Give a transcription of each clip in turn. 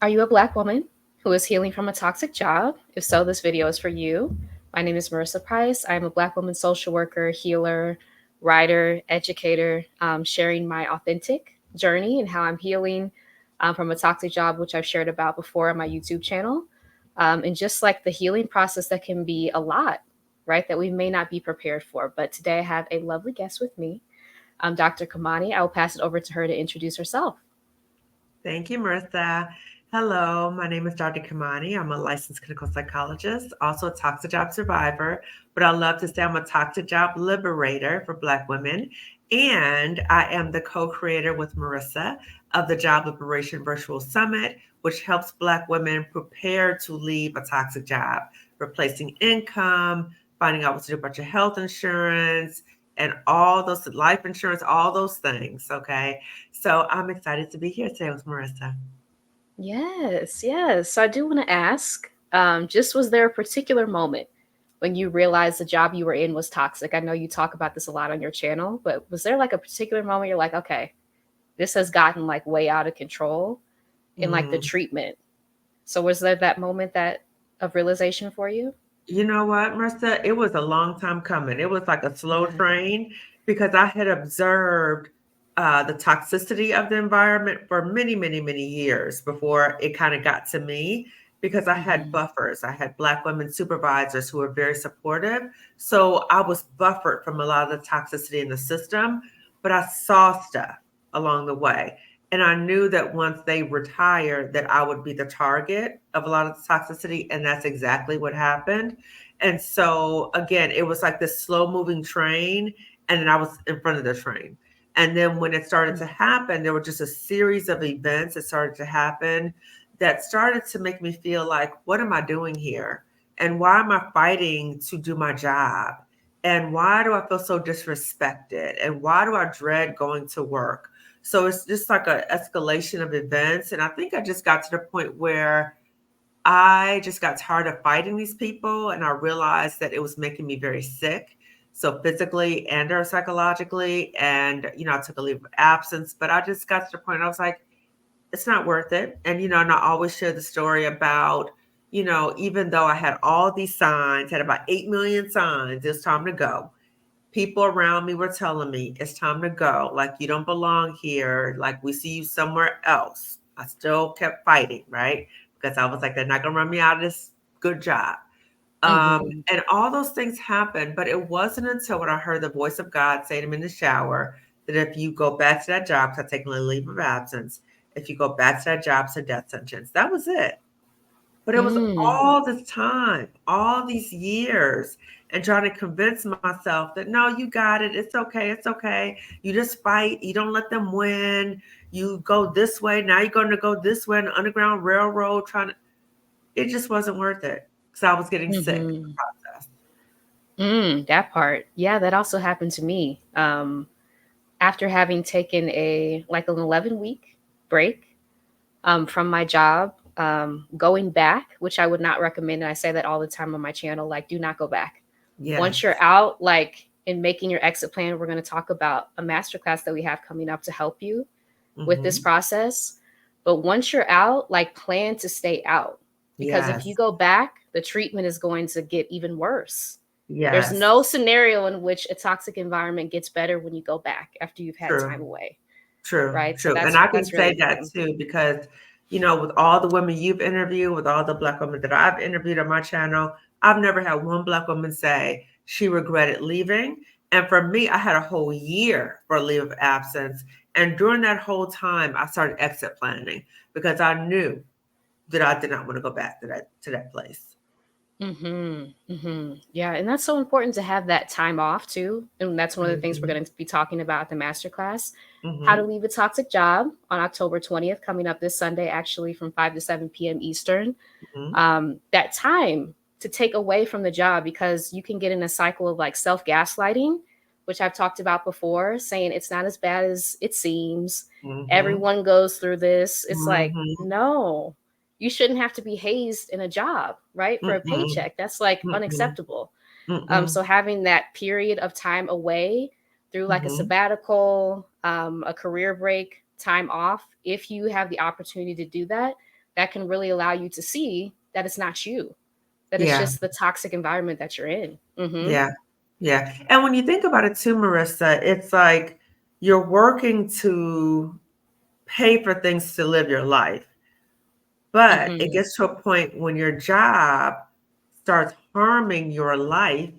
Are you a Black woman who is healing from a toxic job? If so, this video is for you. My name is Marissa Price. I am a Black woman social worker, healer, writer, educator, sharing my authentic journey and how I'm healing from a toxic job, which I've shared about before on my YouTube channel. And just like the healing process that can be a lot, right, that we may not be prepared for. But today I have a lovely guest with me, Dr. Kimani. I will pass it over to her to introduce herself. Thank you, Marissa. Hello, my name is Dr. Kimani. I'm a licensed clinical psychologist, also a toxic job survivor, but I love to say I'm a toxic job liberator for Black women. And I am the co creator with Marissa of the Job Liberation Virtual Summit, which helps Black women prepare to leave a toxic job, replacing income, finding out what to do about your health insurance, and all those life insurance, all those things. Okay. So I'm excited to be here today with Marissa. Yes, yes. So I do want to ask, just was there a particular moment when you realized the job you were in was toxic? I know you talk about this a lot on your channel, but was there like a particular moment you're like, okay, this has gotten like way out of control in like the Mm. treatment? So was there that moment that of realization for you? You know what, Marissa? It was a long time coming. It was like a slow Yeah. train because I had observed the toxicity of the environment for many, many, many years before it kind of got to me because I had Hmm. buffers. I had Black women supervisors who were very supportive. So I was buffered from a lot of the toxicity in the system, but I saw stuff along the way. And I knew that once they retired, that I would be the target of a lot of the toxicity. And that's exactly what happened. And so again, it was like this slow moving train, and then I was in front of the train. And then when it started to happen, there were just a series of events that started to happen that started to make me feel like, what am I doing here? And why am I fighting to do my job? And why do I feel so disrespected? And why do I dread going to work? So it's just like an escalation of events. And I think I just got to the point where I just got tired of fighting these people, and I realized that it was making me very sick. So physically and or psychologically. And, I took a leave of absence, but I just got to the point I was like, it's not worth it. And I always share the story about, even though I had all these signs, had about 8 million signs, it's time to go. People around me were telling me it's time to go. Like, you don't belong here. Like, we see you somewhere else. I still kept fighting, right? Because I was like, they're not going to run me out of this good job. Hmm. And all those things happened. But it wasn't until when I heard the voice of God say to me in the shower that if you go back to that job, because I taken a leave of absence, if you go back to that job, it's a death sentence. That was it. But it was Mm. all this time, all these years, and trying to convince myself that no, you got it. It's okay. It's okay. You just fight. You don't let them win. You go this way. Now you're going to go this way in the Underground Railroad. Trying to, it just wasn't worth it because I was getting sick in the Hmm. process. That part. Yeah, that also happened to me. After having taken a like an 11-week break from my job, going back, which I would not recommend, and I say that all the time on my channel, like do not go back. Once Yes. you're out, like in making your exit plan, we're going to talk about a masterclass that we have coming up to help you with this Hmm. process. But once you're out, like plan to stay out. Because if you Yes. go back, the treatment is going to get even worse. There's Yes. no scenario in which a toxic environment gets better when you go back after you've had True. time away, True, right? So true. And I can that's really say that important. too because, with all the women you've interviewed, with all the Black women that I've interviewed on my channel, I've never had one Black woman say she regretted leaving. And for me, I had a whole year for a leave of absence. And during that whole time, I started exit planning because I knew that I did not want to go back to that place. Yeah, and that's so important to have that time off too. And that's one of the things we're Hmm. going to be talking about at the masterclass. How to Hmm. leave a toxic job on October 20th, coming up this Sunday, actually from 5 to 7 p.m. Eastern. Hmm. That time to take away from the job because you can get in a cycle of like self gaslighting, which I've talked about before, saying it's not as bad as it seems. Hmm. Everyone goes through this. It's like, Hmm. no, you shouldn't have to be hazed in a job, right? For a Mm-mm. paycheck. That's like Mm-mm. unacceptable. Mm-mm. So having that period of time away through like a Mhm. sabbatical, a career break, time off, if you have the opportunity to do that, that can really allow you to see that it's not you, that it's Yeah. just the toxic environment that you're in. Mm-hmm. Yeah. Yeah. And when you think about it too, Marissa, it's like you're working to pay for things to live your life. But it Mm-hmm. gets to a point when your job starts harming your life,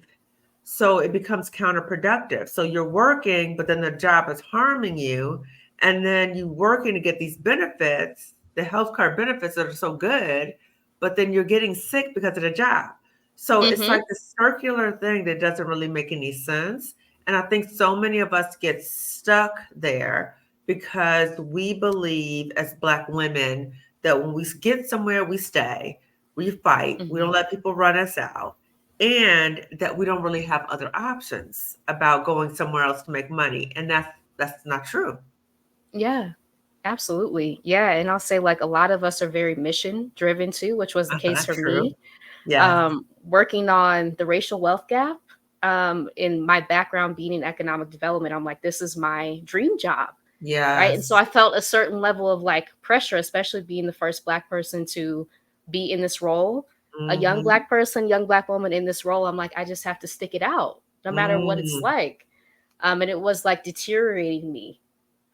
so it becomes counterproductive. So you're working, but then the job is harming you. And then you working to get these benefits, the healthcare benefits that are so good, but then you're getting sick because of the job. So it's Mm-hmm. like this circular thing that doesn't really make any sense. And I think so many of us get stuck there because we believe as Black women that when we get somewhere, we stay, we fight, we don't Mm-hmm. let people run us out, and that we don't really have other options about going somewhere else to make money. And that's not true. Yeah, absolutely. Yeah. And I'll say, like, a lot of us are very mission driven too, which was the case for True. me. Yes. Working on the racial wealth gap, in my background being in economic development, I'm like, this is my dream job. Right. And so Yes. I felt a certain level of like pressure, especially being the first Black person to be in this role, a young Mm-hmm. Black person, young Black woman in this role. I'm like, I just have to stick it out no matter what it's Mm. like. And it was like deteriorating me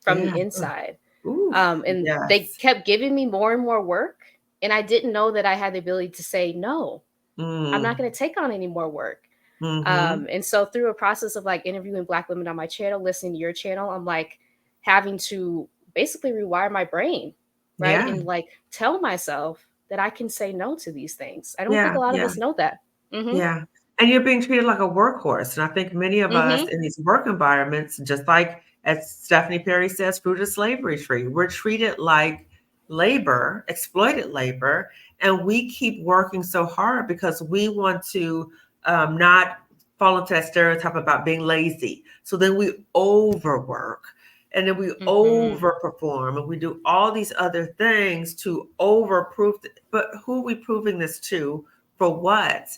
from Yeah. the inside. Ooh. And they Yes. kept giving me more and more work. And I didn't know that I had the ability to say, no, I'm not Mm. going to take on any more work. Mm-hmm. And so through a process of like interviewing Black women on my channel, listening to your channel, I'm like having to basically rewire my brain, right? Yeah. And like tell myself that I can say no to these things. I don't think Yeah. a lot of Yeah. us know that. Mm-hmm. Yeah. And you're being treated like a workhorse. And I think many of us Mm-hmm. in these work environments, just like as Stephanie Perry says, fruit of slavery tree, we're treated like labor, exploited labor. And we keep working so hard because we want to not fall into that stereotype about being lazy. So then we overwork and then we Mm-hmm. overperform and we do all these other things to overproof. But who are we proving this to? For what?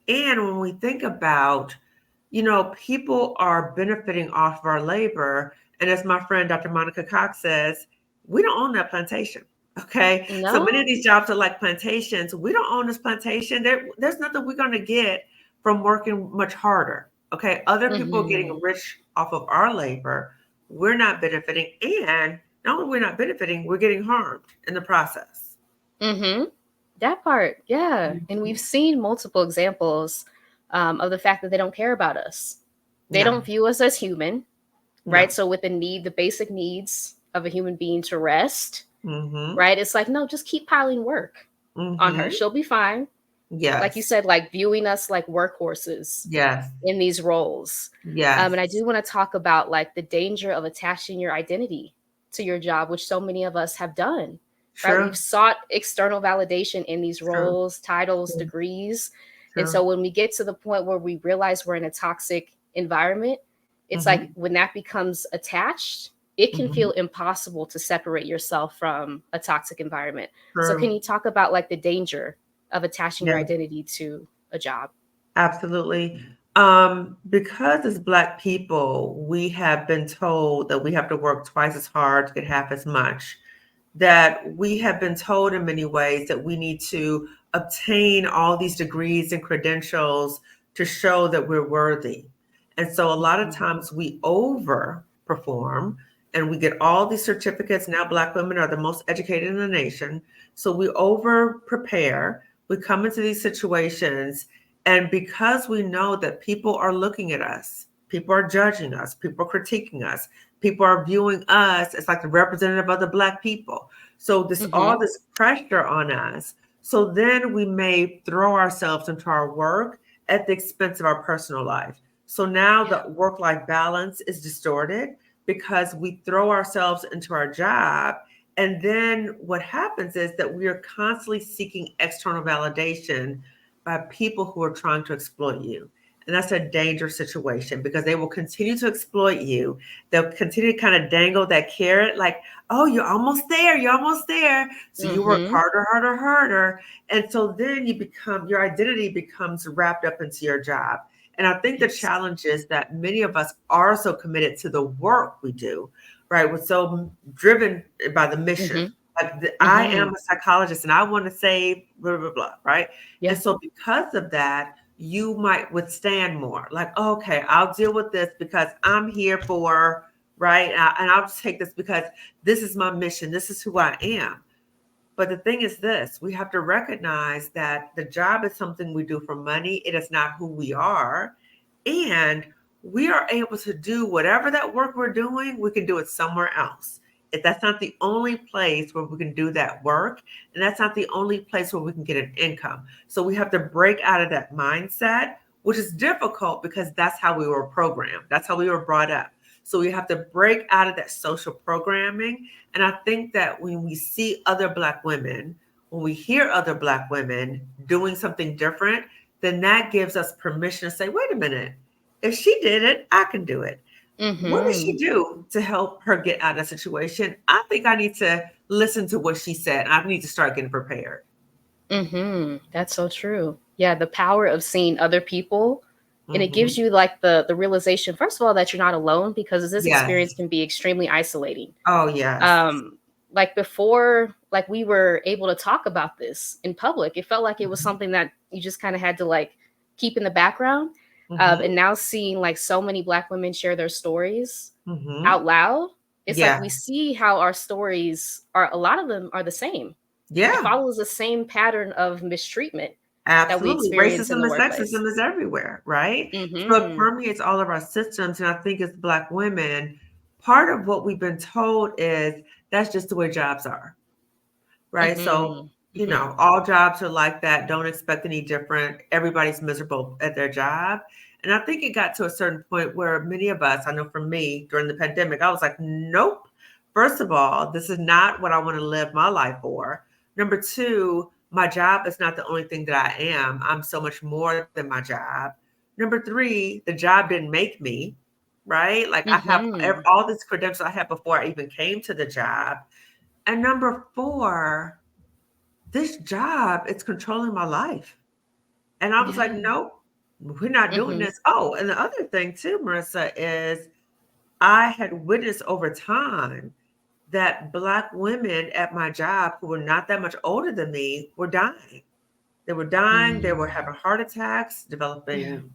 And when we think about, people are benefiting off of our labor. And as my friend Dr. Monica Cox says, we don't own that plantation. Okay. So many of No. these jobs are like plantations. We don't own this plantation. There's nothing we're going to get from working much harder. Okay. Other people are getting Mm-hmm. rich off of our labor. We're not benefiting. And not only we're not benefiting, we're getting harmed in the process. Mm-hmm. That part, yeah. And we've seen multiple examples of the fact that they don't care about us. They No, don't view us as human, no. right? So with the basic needs of a human being to rest, Mm-hmm. right? It's like, no, just keep piling work on her. Mm-hmm. She'll be fine. Like you Yes. said, like viewing us like workhorses Yes. in these roles. And I Yes. do want to talk about like the danger of attaching your identity to your job, which so many of us have done, right? We've True. sought external validation in these True. roles, titles, True. degrees. And True. so when we get to the point where we realize we're in a toxic environment, it's like Mm-hmm. when that becomes attached, it can Mm-hmm. feel impossible to separate yourself from a toxic environment. So can True. you talk about like the danger of attaching your Yeah. identity to a job? Absolutely. Because as Black people, we have been told that we have to work twice as hard to get half as much. That we have been told in many ways that we need to obtain all these degrees and credentials to show that we're worthy. And so a lot of Mhm. times we overperform and we get all these certificates. Now, Black women are the most educated in the nation. So we over prepare. We come into these situations. And because we know that people are looking at us, people are judging us, people are critiquing us, people are viewing us as like the representative of the Black people. So this all Mhm. this pressure on us. So then we may throw ourselves into our work at the expense of our personal life. So now Yeah. the work-life balance is distorted because we throw ourselves into our job. And then what happens is that we are constantly seeking external validation by people who are trying to exploit you. And that's a dangerous situation because they will continue to exploit you. They'll continue to kind of dangle that carrot, like, oh, you're almost there, you're almost there. So you work Mhm. harder, harder, harder. And so then your identity becomes wrapped up into your job. And I think the Yes. challenge is that many of us are so committed to the work we do, right? We're so driven by the mission. Mhm. Like I am Mhm. a psychologist and I want to save blah, blah, blah, right? And Yeah. so because of that, you might withstand more. Like, okay, I'll deal with this because I'm here for, right? And I'll just take this because this is my mission. This is who I am. But the thing is this, we have to recognize that the job is something we do for money. It is not who we are. And we are able to do whatever that work we're doing, we can do it somewhere else. If that's not the only place where we can do that work, and that's not the only place where we can get an income. So we have to break out of that mindset, which is difficult because that's how we were programmed. That's how we were brought up. So we have to break out of that social programming, and I think that when we see other Black women, when we hear other Black women doing something different, then that gives us permission to say, wait a minute, if she did it, I can do it. What did she Mhm. do to help her get out of the situation? I think I need to listen to what she said. I need to start getting prepared. Mhm. That's so true. Yeah, the power of seeing other people, and it gives Hmm. you like the realization first of all that you're not alone, because this experience Yes. can be extremely isolating. Oh, yes. um like before, like we were able to talk about this in public, it felt like it was Hmm. something that you just kind of had to like keep in the background. And Hmm. now seeing like so many Black women share their stories Hmm. out loud, it's like Yeah. we see how our stories are, a lot of them are the same. It Yeah. follows the same pattern of mistreatment that we Absolutely. experience in Racism the and workplace. sexism is everywhere, right? So it Mm-hmm. permeates all of our systems. And I think as Black women, part of what we've been told is that's just the way jobs are, right? So, Mm-hmm. Mm-hmm. all jobs are like that. Don't expect any different. Everybody's miserable at their job. And I think it got to a certain point where many of us, I know for me during the pandemic, I was like, nope. First of all, this is not what I want to live my life for. Number two, my job is not the only thing that I am. I'm so much more than my job. Number three, the job didn't make me, right? Like I have Mm-hmm. all these credentials I had before I even came to the job. And number four, this job is controlling my life. And I was like, Yeah. nope, we're not doing Mm-hmm. this. Oh, and the other thing too, Marissa, is I had witnessed over time that Black women at my job who were not that much older than me were dying. They were dying, they were Mm. having heart attacks, Yeah. developing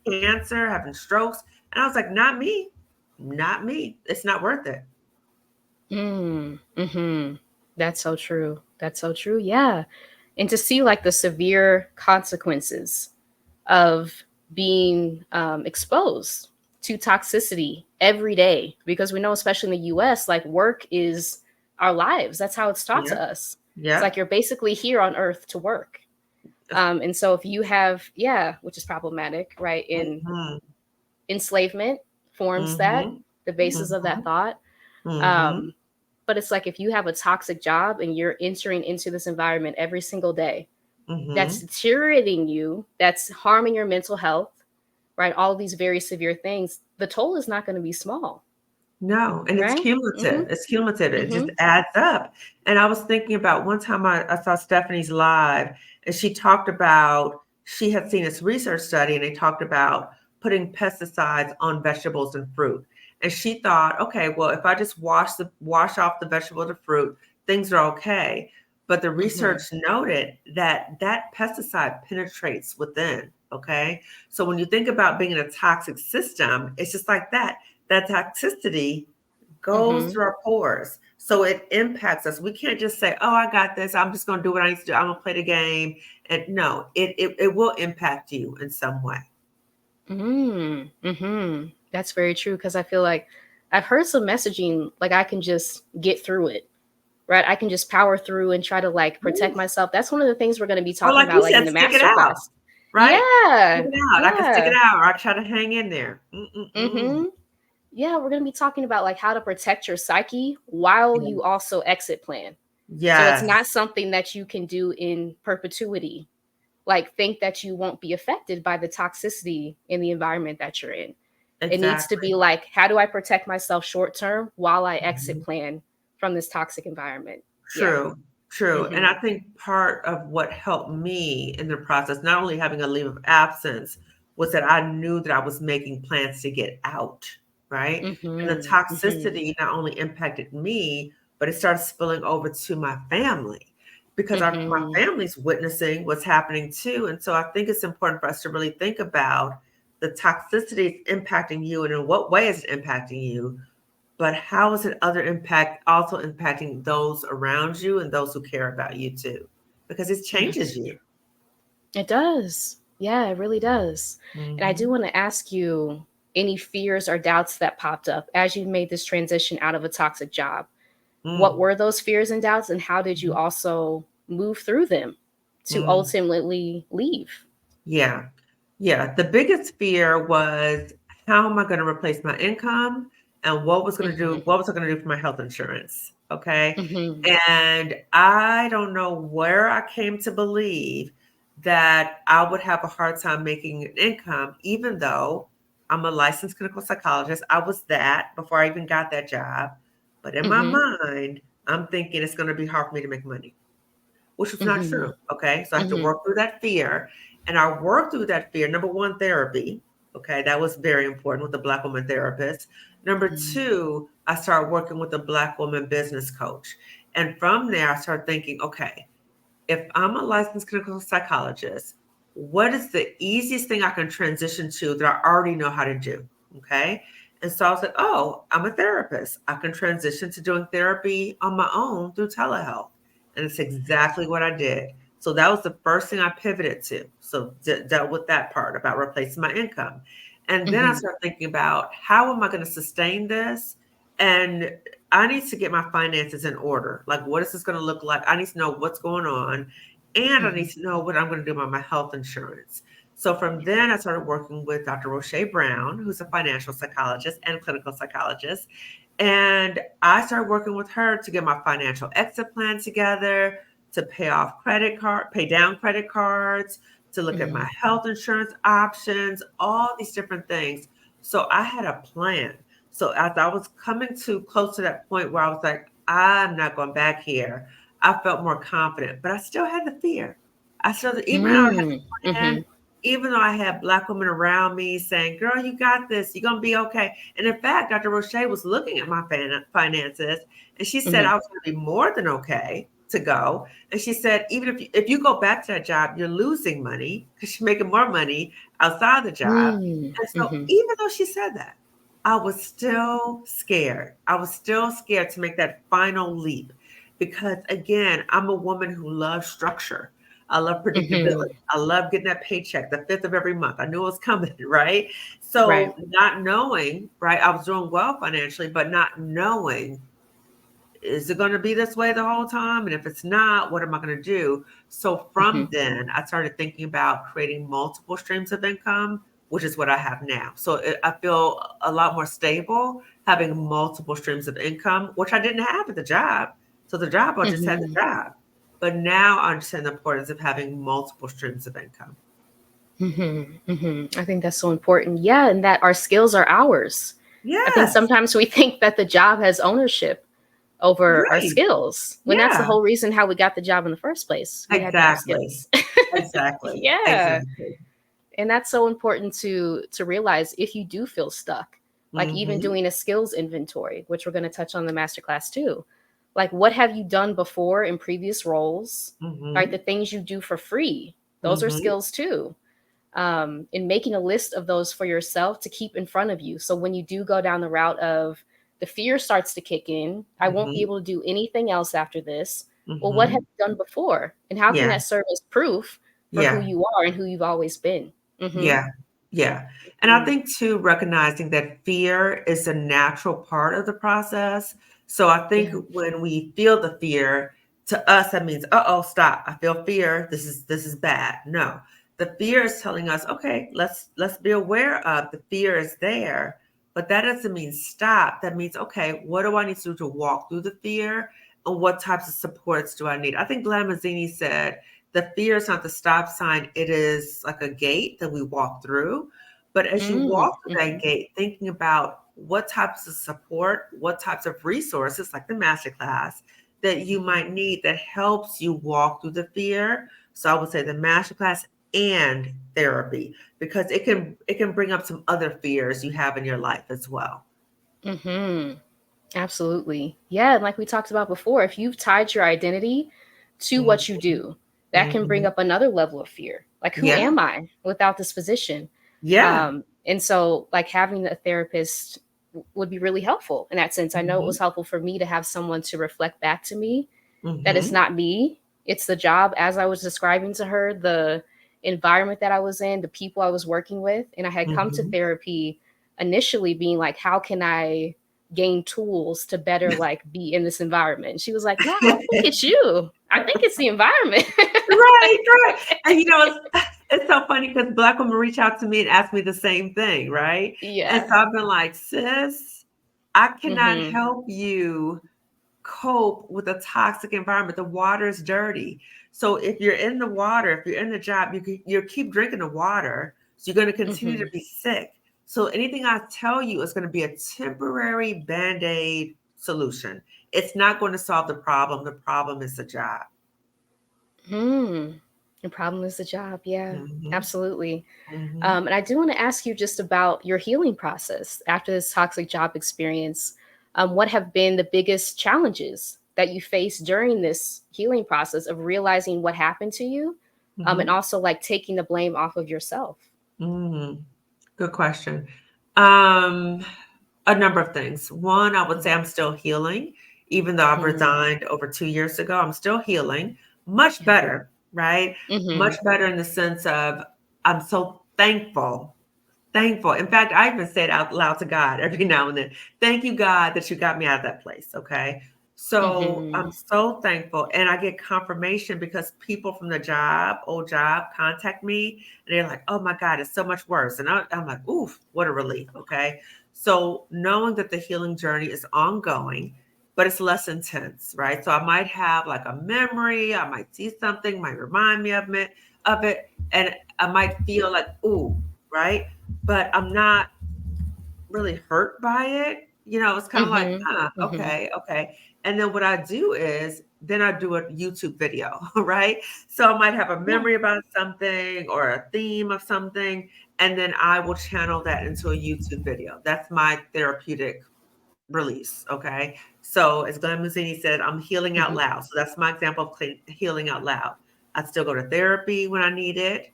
cancer, having strokes. And I was like, not me, not me. It's not worth it. Mm, hmm. That's so true. That's so true. Yeah. And to see like the severe consequences of being exposed to toxicity every day, because we know, especially in the US, like work is our lives. That's how it's taught to Yep, us. It's like yep. you're basically here on earth to work. And so if you have, yeah, which is problematic, right? In Hmm. enslavement forms that, Hmm. the basis of that Hmm. thought. Hmm. Um, but it's like if you have a toxic job and you're entering into this environment every single day, that's Hmm. deteriorating you, that's harming your mental health, right? All of these very severe things, the toll is not going to be small, No, and it's right? Mm-hmm. cumulative. It's cumulative. It Mm-hmm. just adds up. And I was thinking about one time I saw Stephanie's live, and she talked about she had seen this research study, and they talked about putting pesticides on vegetables and fruit. And she thought, okay, well, if I just wash off the vegetable to fruit, things are okay. But the Mm-hmm. research noted that that pesticide penetrates within. Okay, so when you think about being in a toxic system, it's just like that toxicity goes Mm-hmm. through our pores. So it impacts us. We can't just say, oh, I got this. I'm just going to do what I need to do. I'm going to play the game. And no, it will impact you in some way. Mm-hmm. Mm-hmm. That's very true, because I feel like I've heard some messaging like I can just get through it, right? I can just power through and try to like protect Ooh. myself. That's one of the things we're going to be Or talking like about you like in said, the stick it master out, class. right? Stick Yeah. it out. I can stick it Yeah. out or I try to hang in there. Mm-mm-mm. Mm-hmm. Yeah, we're going to be talking about like how to protect your psyche while Yeah. you also exit plan. So it's Yes, not something that you can do in perpetuity. Like think that you won't be affected by the toxicity in the environment that you're in. It needs to exactly. be like, how do I protect myself short term while I exit Mhm. plan from this toxic environment? Yeah. True, true. And Mhm. I think part of what helped me in the process, not only having a leave of absence, was that I knew that I was making plans to get out, right? And the Mhm. Mhm. toxicity not only impacted me, but it started spilling over to my family because my Mhm. family's witnessing what's happening too. And so I think it's important for us to really think about the toxicity impacting you and in what way is it impacting you, but how is it other impact also impacting those around you and those who care about you too? Because it changes you. It does. Yeah, it really does. And I do Hmm. want to ask you any fears or doubts that popped up as you made this transition out of a toxic job. What Mm. were those fears and doubts, and how did you also move through them to Mm. ultimately leave? Yeah. Yeah. The biggest fear was how am I going to replace my income and Mhm. what was I going to do for my health insurance? Okay. Mhm. And I don't know where I came to believe that I would have a hard time making an income, even though I'm a licensed clinical psychologist. I was that before I even got that job. But in my Mhm. mind, I'm thinking it's going to be hard for me to make money, which was not Mhm. true. Okay. So I have to Mhm. work through that fear. And I worked through that fear. Number one, therapy. Okay. That was very important with the Black woman therapist. Number Mhm. two, I started working with a Black woman business coach. And from there, I started thinking, okay, if I'm a licensed clinical psychologist, what is the easiest thing I can transition to that I already know how to do? Okay. And so I was like, oh, I'm a therapist. I can transition to doing therapy on my own through telehealth. And it's exactly what I did. So that was the first thing I pivoted to. So dealt with that part about replacing my income. And then I Mhm. started thinking about how am I going to sustain this? And I need to get my finances in order. Like, what is this going to look like? I need to know what's going on. And I need Mhm. to know what I'm going to do about my health insurance. So from then, I started working with Dr. Roche Brown, who's a financial psychologist and clinical psychologist. And I started working with her to get my financial exit plan together, to pay down credit cards, to look at my Mhm. health insurance options, all these different things. So I had a plan. So as I was coming to close to that point where I was like, I'm not going back here, I felt more confident, but I still had the fear. I still, even though I had Mhm. the plan, Mhm. even though I had Black women around me saying, girl, you got this, you're going to be okay. And in fact, Dr. Roche was looking at my finances and she said Mhm. I was going to be more than okay to go. And she said, even if you go back to that job, you're losing money because you're making more money outside the job. Mhm. And so Mhm. even though she said that, I was still scared. I was still scared to make that final leap because, again, I'm a woman who loves structure. I love Mhm. predictability. I love getting that paycheck the 5th of every month. I knew it was coming, right? Right. So, not knowing, right, I was doing well financially, but not knowing, is it going to be this way the whole time? And if it's not, what am I going to do? So from Mhm. then, I started thinking about creating multiple streams of income, which is what I have now. So I feel a lot more stable having multiple streams of income, which I didn't have at the job. So the job, I just had the Mhm. job. But now I understand the importance of having multiple streams of income. Mhm. Mhm. I think that's so important. Yeah, and that our skills are ours. I think Yes, sometimes we think that the job has ownership over our right. skills when that's the Yeah, whole reason how we got the job in the first place. We had to have exactly. skills. Exactly. Yeah. Exactly. And that's so important to realize if you do feel stuck, like even Hmm. doing a skills inventory, which we're going to touch on the masterclass too. Like what have you done before in previous roles? Right, the Hmm. things you do for free, those are Hmm. skills too. And making a list of those for yourself to keep in front of you. So when you do go down the route of the fear starts to kick in, I won't be Mhm, able to do anything else after this. Well, what have mhm. you done before? And how can Yeah, that serve as proof for who yeah, you are and who you've always been? Mm-hmm. yeah, yeah. And I Mm-hmm. think too, recognizing that fear is a natural part of the process. So I think Yeah. when we feel the fear, to us that means, uh-oh, stop. I feel fear. This is bad. No. The fear is telling us, okay, let's be aware of the fear is there, but that doesn't mean stop. That means, okay, what do I need to do to walk through the fear? And what types of supports do I need? I think Glenn Mazzini said the fear is not the stop sign, it is like a gate that we walk through. But as you walk through Mm-hmm. that gate, thinking about what types of support, what types of resources, like the masterclass, that you might need that helps you walk through the fear. So I would say the masterclass and therapy, because it can bring up some other fears you have in your life as well. Mm-hmm. Absolutely. Yeah, and like we talked about before, if you've tied your identity to Mhm. what you do, that can bring Mhm. up another level of fear. Like, who Yeah. am I without this position? Yeah. And so, like, having a therapist would be really helpful in that sense. I know it was Mhm. helpful for me to have someone to reflect back to me that it's Mhm. not me, it's the job. As I was describing to her, the environment that I was in, the people I was working with. And I had come to Mhm. therapy initially being like, how can I gain tools to better like be in this environment? And she was like, no, I don't think it's you. I think it's the environment. Right, right. And it's so funny because Black women reach out to me and ask me the same thing, right? And Yeah. so I've been like, sis, I cannot Mhm. help you cope with a toxic environment. The water is dirty. So if you're in the water, if you're in the job, you keep drinking the water. So you're going to continue to Mhm. be sick. So anything I tell you is going to be a temporary band-aid solution. It's not going to solve the problem. The problem is the job. Hmm. The problem is the job. Yeah, Hmm. absolutely. Hmm. And I do want to ask you just about your healing process after this toxic job experience. What have been the biggest challenges that you faced during this healing process of realizing what happened to you, and Hmm. also like taking the blame off of yourself? Mm. Good question. Um, a number of things. One, I would say I'm still healing, even though I've Mm-hmm. resigned over 2 years ago. I'm still healing, much Yeah. better, right? Mm-hmm. Much better in the sense of I'm so thankful. Thankful. In fact, I even say it out loud to God every now and then. Thank you, God, that you got me out of that place. Okay. So Mm-hmm. I'm so thankful. And I get confirmation because people from the job, old job, contact me and they're like, oh my God, it's so much worse. And I'm like, oof, what a relief. Okay. So knowing that the healing journey is ongoing, but it's less intense, right? So I might have like a memory, I might see something, might remind me of it, and I might feel like, ooh, right? But I'm not really hurt by it. It's kind of like, Mm-hmm. Mm-hmm. okay, okay. And then what I do is then I do a YouTube video, right? So I might have a Yeah. memory about something or a theme of something, and then I will channel that into a YouTube video. That's my therapeutic release. Okay. So as Glenn Mazzini said, I'm healing out Mm-hmm. loud. So that's my example of healing out loud. I still go to therapy when I need it.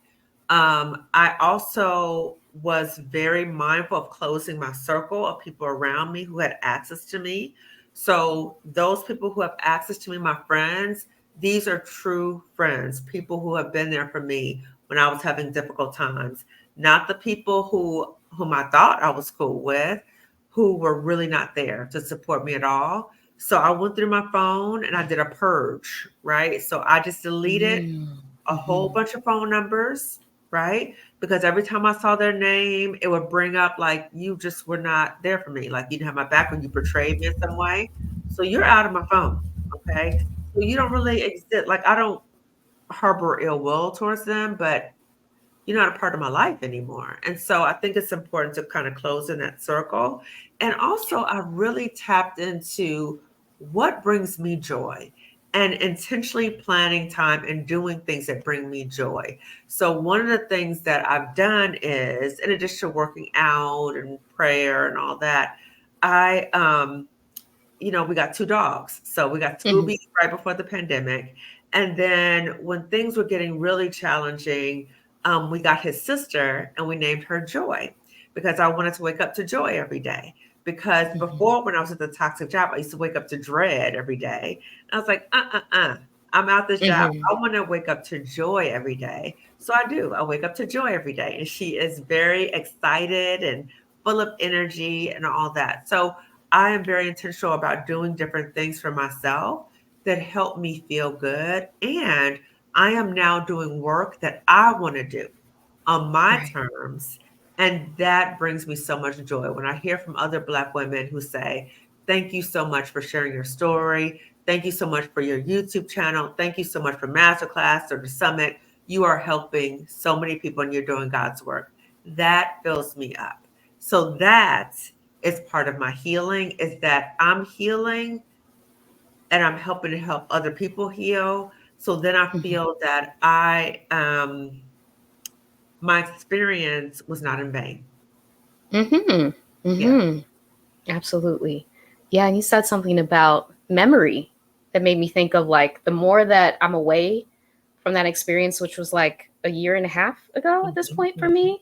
I also was very mindful of closing my circle of people around me who had access to me. So those people who have access to me, my friends, these are true friends, people who have been there for me when I was having difficult times, not the people whom I thought I was cool with, who were really not there to support me at all. So I went through my phone and I did a purge, right? So I just deleted a whole Mm-hmm. bunch of phone numbers, right? Because every time I saw their name, it would bring up like you just were not there for me. Like you didn't have my back or you betrayed me in some way. So you're out of my phone. Okay. So you don't really exist. Like I don't harbor ill will towards them, but you're not a part of my life anymore. And so I think it's important to kind of close in that circle. And also, I really tapped into what brings me joy and intentionally planning time and doing things that bring me joy. So, one of the things that I've done is, in addition to working out and prayer and all that, we got two dogs. So, we got Mm-hmm. Scooby right before the pandemic. And then when things were getting really challenging, we got his sister and we named her Joy because I wanted to wake up to joy every day. Because Mm-hmm. before, when I was at the toxic job, I used to wake up to dread every day. And I was like, I'm out this job. Mm-hmm. I want to wake up to joy every day. So I do. I wake up to joy every day. And she is very excited and full of energy and all that. So I am very intentional about doing different things for myself that help me feel good. And I am now doing work that I want to do on my Right. terms. And that brings me so much joy when I hear from other Black women who say, thank you so much for sharing your story. Thank you so much for your YouTube channel. Thank you so much for Masterclass or the summit. You are helping so many people and you're doing God's work. That fills me up. So that is part of my healing is that I'm healing and I'm helping to help other people heal. So then I Mm-hmm. feel that my experience was not in vain. Mm-hmm. Yeah. Mm-hmm. Absolutely. Yeah, and you said something about memory that made me think of like the more that I'm away from that experience, which was like a year and a half ago at this Mhm, point for mhm, me,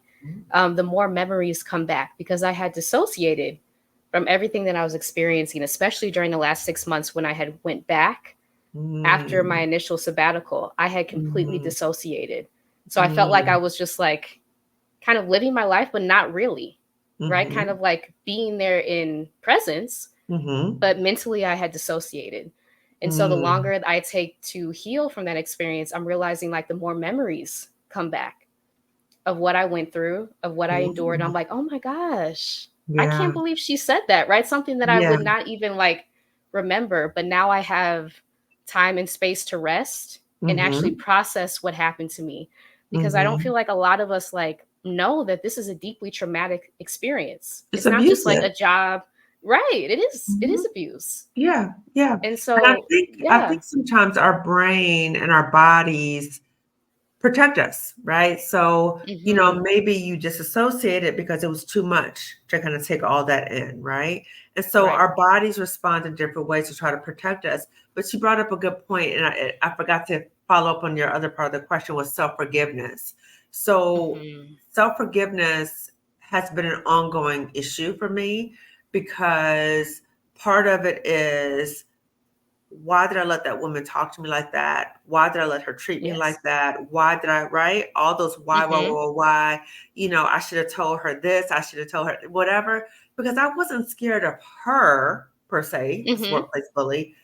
the more memories come back because I had dissociated from everything that I was experiencing, especially during the last 6 months when I had went back after my mhm, initial sabbatical. I had completely mhm, dissociated. So I felt like I mhm, was just like kind of living my life, but not really, right? Kind mhm, of like being there in presence, mhm, but mentally I had dissociated. And so the mhm, longer I take to heal from that experience, I'm realizing like the more memories come back of what I went through, of what I endured. I'm mhm. like, oh my gosh, I can't Yeah, believe she said that, right? Something that I yeah, would not even like remember, but now I have time and space to rest and actually mhm, process what happened to me because I don't feel mhm. like a lot of us like know that this is a deeply traumatic experience. It's It's not just like abusive. a job, right? It is Mhm. abuse. Yeah, yeah. And And I so, think I yeah. think sometimes our brain and our bodies protect us, right? So, Mhm. maybe you disassociate it because it was too much to kind of take all that in, right? And so Right. our bodies respond in different ways to try to protect us. But you brought up a good point, and I forgot to follow up on your other part of the question was self-forgiveness. So Mhm. self-forgiveness has been an ongoing issue for me because part of it is why did I let that woman talk to me like that? Why did I let her treat me Yes. like that? Why did I, right? All those Mhm. why, I should have told her this, I should have told her whatever, because I wasn't scared of her per se, this Mhm. workplace bully.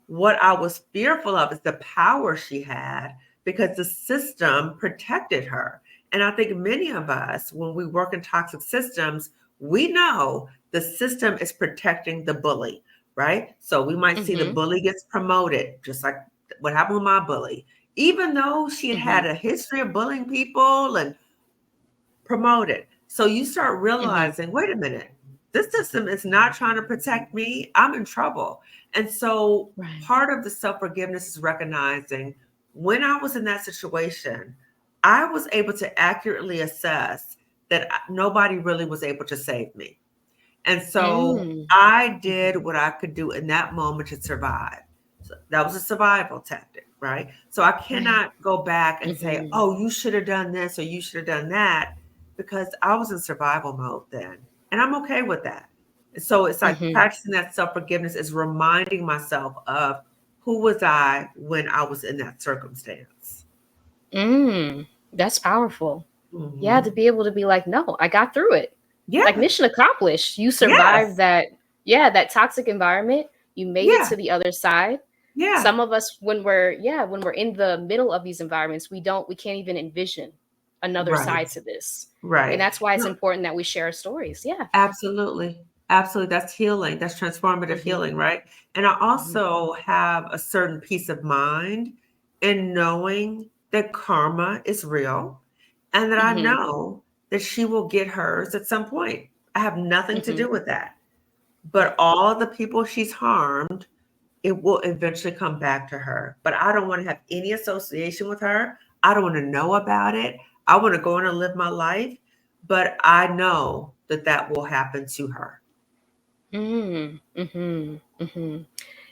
What I was fearful of is the power she had because the system protected her. And I think many of us, when we work in toxic systems, we know the system is protecting the bully, right? So we might see the Mhm. bully gets promoted, just like what happened with my bully. Even though she had Mhm. had a history of bullying people and promoted. So you start Mhm. realizing, wait a minute, this system is not trying to protect me. I'm in trouble. And so Right. part of the self forgiveness is recognizing when I was in that situation, I was able to accurately assess that nobody really was able to save me. And so Mm. I did Mhm. what I could do in that moment to survive. So that was a survival tactic, right? So I Right. cannot go back and say, Mhm. oh, you should have done this or you should have done that because I was in survival mode then. And I'm okay with that. So it's like Mhm. practicing that self forgiveness is reminding myself of who was I when I was in that circumstance. Mm. That's powerful. Yeah, to Hmm. be able to be like, no, I got through it. Like Yeah. mission accomplished. You survived Yes. that, yeah, that toxic environment. You made it Yeah. to the other side. Yeah. Some of us when we're in the middle of these environments, we can't even envision another Right. side to this. And Right. that's why it's No, important that we share our stories. Yeah. absolutely. Absolutely. That's healing. That's transformative Mhm. healing, right? And I Mhm. also have a certain peace of mind in knowing that karma is real and that I Mhm. know that she will get hers at some point. I have nothing to Mhm. do with that. Yeah. But all the people she's harmed, it will eventually come back to her. But I don't want to have any association with her. I don't want to know about it. I want to go on and live my life. But I know that that will happen to her. Mm. Mhm. Mhm.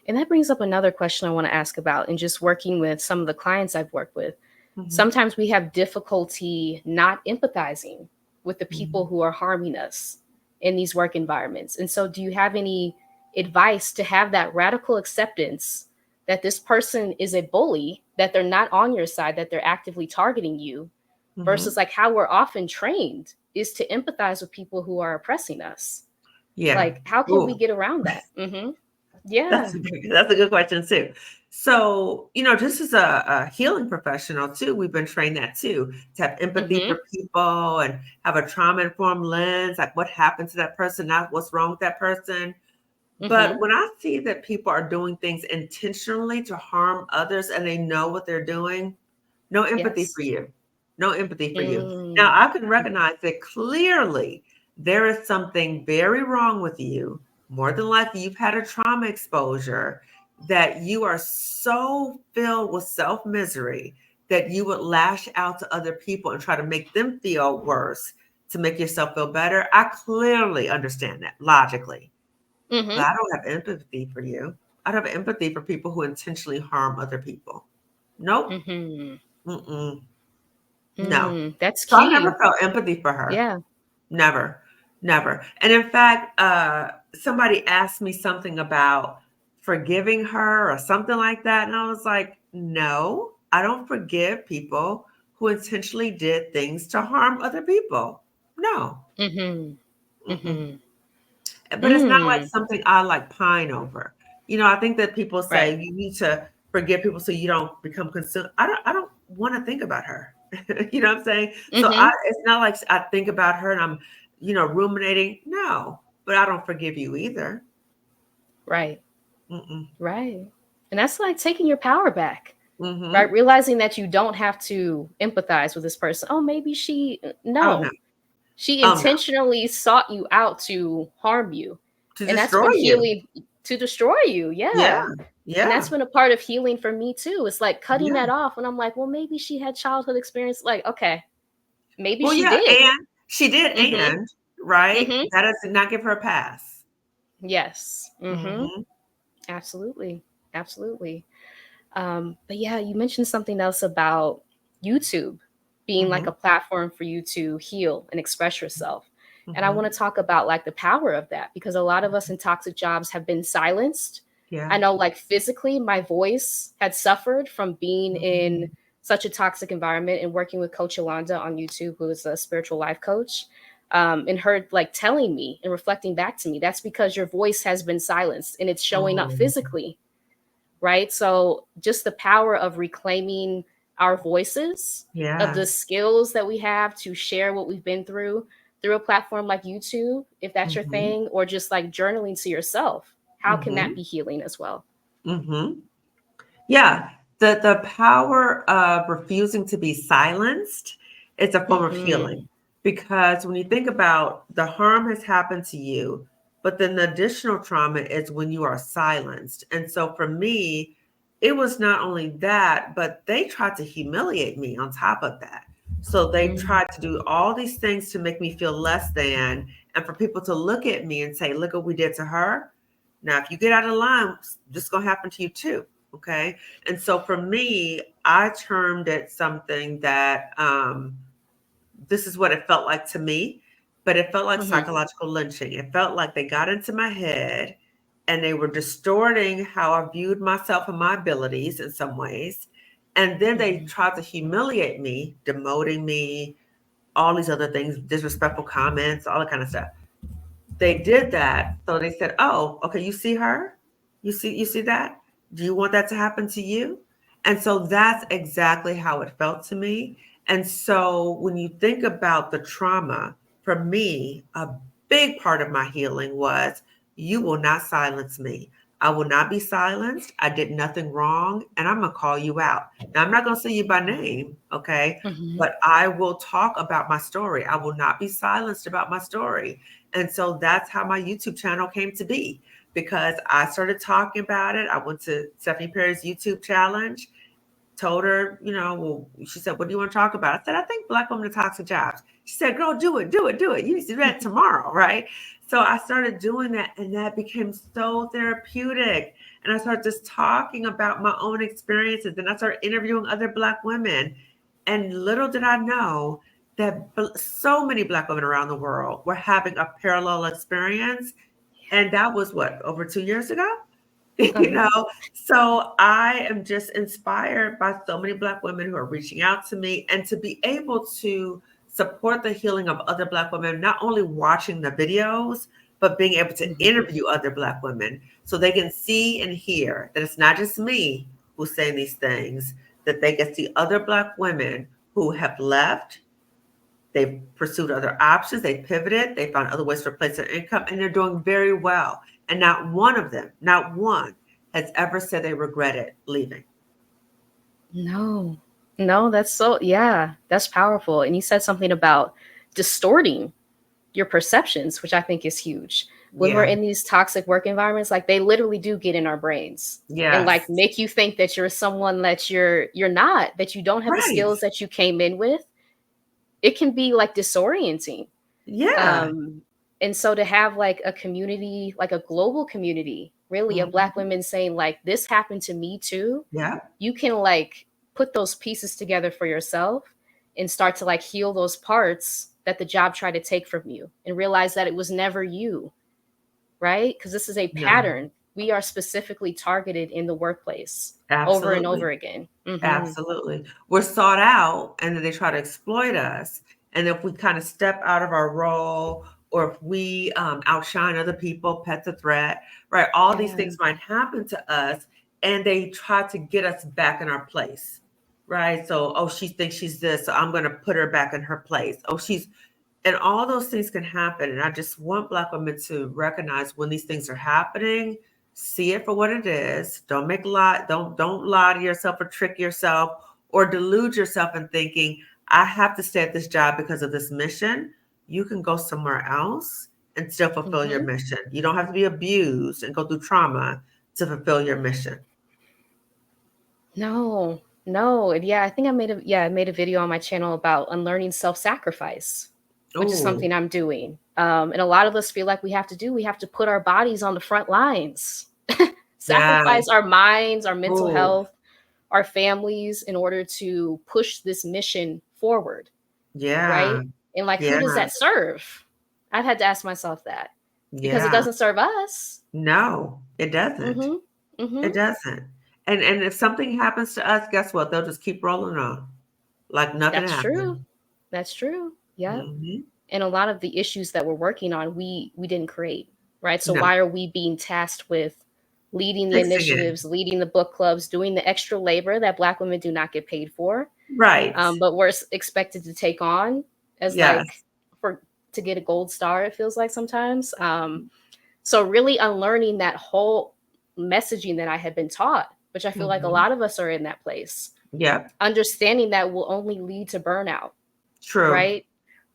And that brings up another question I want to ask about and just working with some of the clients I've worked with. Mhm, Sometimes we have difficulty not empathizing with the people mhm. who are harming us in these work environments. And so, do you have any advice to have that radical acceptance that this person is a bully, that they're not on your side, that they're actively targeting you, versus Mhm. like how we're often trained is to empathize with people who are oppressing us? Yeah. Like, how can we Ooh, get around that? Yeah. that's a good question too. So, just as a healing professional too, we've been trained that too, to have empathy Mm-hmm. for people and have a trauma-informed lens, like what happened to that person, not what's wrong with that person. Mm-hmm. But when I see that people are doing things intentionally to harm others and they know what they're doing, no empathy Yes. for you. No empathy for you. Now, Mm. I can recognize that clearly there is something very wrong with you. More than likely, you've had a trauma exposure that you are so filled with self misery that you would lash out to other people and try to make them feel worse to make yourself feel better. I clearly understand that logically. but Mm-hmm. I don't have empathy for you. I don't have empathy for people who intentionally harm other people. Nope. Mm-hmm. Mm-mm. No. That's So I never key. felt empathy for her. Yeah. Never, never. And in fact, somebody asked me something about forgiving her or something like that. And I was like, no, I don't forgive people who intentionally did things to harm other people. No. Mm-hmm. Mm-mm. Mm-hmm. But it's not like Mm. something I like pine over. I think that people Right. say you need to forgive people so you don't become consumed. I don't want to think about her. You know what I'm saying? So Mm-hmm. it's not like I think about her and I'm, ruminating. No, but I don't forgive you either. Right. Mm-mm. Right. And that's like taking your power back. Right? Mm-hmm. Realizing that you don't have to empathize with this person. Oh, maybe Oh no. no. She Oh no. intentionally sought you out to harm you. To And that's destroy been you. healing to destroy you. Yeah. Yeah. And that's Yeah. been a part of healing for me too. It's like cutting Yeah. that off when I'm like, well, maybe she had childhood experience. Like, okay, maybe Well, she yeah, did. and she did, Mm-hmm. and right. Mm-hmm. That does not give her a pass. Yes. Mm-hmm. Mm-hmm. Absolutely. Absolutely. But yeah, you mentioned something else about YouTube being like Mm-hmm. a platform for you to heal and express yourself. And I Mm-hmm. want to talk about like the power of that because a lot of us in toxic jobs have been silenced. Yeah. I know like physically my voice had suffered from being Mhm. in such a toxic environment and working with Coach Yolanda on YouTube, who is a spiritual life coach. And her like telling me and reflecting back to me, that's because your voice has been silenced and it's showing up Mm. physically, right? So just the power of reclaiming our voices, of the Yes. skills that we have to share what we've been through a platform like YouTube, if that's your Mhm. thing, or just like journaling to yourself. How can that Mhm. be healing as well? Mhm. Yeah. The power of refusing to be silenced is a form of Mm-hmm. healing because when you think about the harm has happened to you, but then the additional trauma is when you are silenced. And so for me, it was not only that, but they tried to humiliate me on top of that. So they Mm-hmm. tried to do all these things to make me feel less than, and for people to look at me and say, look what we did to her. Now, if you get out of line, this is going to happen to you too. Okay. And so for me, I termed it something that this is what it felt like to me, but it felt like Mm-hmm. psychological lynching. It felt like they got into my head and they were distorting how I viewed myself and my abilities in some ways. And then they Mm-hmm. tried to humiliate me, demoting me, all these other things, disrespectful comments, all that kind of stuff. They did that. So they said, "Oh, okay, you see her? You see that? Do you want that to happen to you?" And so that's exactly how it felt to me. And so when you think about the trauma, for me, a big part of my healing was you will not silence me. I will not be silenced. I did nothing wrong, and I'm going to call you out. Now, I'm not going to say you by name, okay? Mm-hmm. But I will talk about my story. I will not be silenced about my story. And so that's how my YouTube channel came to be because I started talking about it. I went to Stephanie Perry's YouTube challenge, told her, well, she said, what do you want to talk about? I said, I think Black women in toxic jobs. She said, girl, do it, do it, do it. You need to do that tomorrow, right? So I started doing that and that became so therapeutic. And I started just talking about my own experiences. And I started interviewing other Black women. And little did I know that so many Black women around the world were having a parallel experience. And that was what, over 2 years ago? you Uh-huh. know so I am just inspired by so many Black women who are reaching out to me and to be able to support the healing of other Black women, not only watching the videos but being able to Mm-hmm. interview other Black women so they can see and hear that it's not just me who's saying these things, that they can see other Black women who have left, they've pursued other options, they pivoted, they found other ways to replace their income, and they're doing very well. And not one of them, not one, has ever said they regretted leaving. No, no, that's so, yeah, that's powerful. And you said something about distorting your perceptions, which I think is huge. When we're Yeah. in these toxic work environments, like they literally do get in our brains and like Yes. make you think that you're someone that you're not, that you don't have the Right. skills that you came in with. It can be like disorienting. Yeah. Um, And so to have like a community, like a global community, really, of Black Mhm. women saying like, this happened to me too, Yeah. you can like put those pieces together for yourself and start to like heal those parts that the job tried to take from you and realize that it was never you, right? Because this is a No. pattern. We are specifically targeted in the workplace over and over Absolutely. again. Mm-hmm. Absolutely. We're sought out and then they try to exploit us. And if we kind of step out of our role or if we outshine other people, pet the threat, right? All these Yeah. things might happen to us and they try to get us back in our place, right? So, oh, she thinks she's this, so I'm going to put her back in her place. Oh, and all those things can happen. And I just want Black women to recognize when these things are happening, see it for what it is. Don't lie to yourself or trick yourself or delude yourself in thinking, I have to stay at this job because of this mission. You can go somewhere else and still fulfill your Mm-hmm. mission. You don't have to be abused and go through trauma to fulfill your mission. No, no. And yeah, I think I made a video on my channel about unlearning self-sacrifice, which is Oh, something I'm doing. And a lot of us feel like we have to put our bodies on the front lines, yes. sacrifice our minds, our mental Oh, health, our families in order to push this mission forward, yeah. right? And like, who Yeah. does that serve? I've had to ask myself that because it Yeah. doesn't serve us. No, it doesn't. Mm-hmm. Mm-hmm. It doesn't. And if something happens to us, guess what? They'll just keep rolling on like nothing That's true. happened. That's true. Yep. Hmm. And a lot of the issues that we're working on, we didn't create, right? So No, why are we being tasked with leading the fixing it. initiatives, leading the book clubs, doing the extra labor that Black women do not get paid for, Right. but we're expected to take on as like Yes. for to get a gold star? It feels like sometimes. So really unlearning that whole messaging that I had been taught, which I feel like a Hmm. lot of us are in that place, Yep. understanding that will only lead to burnout, True. right?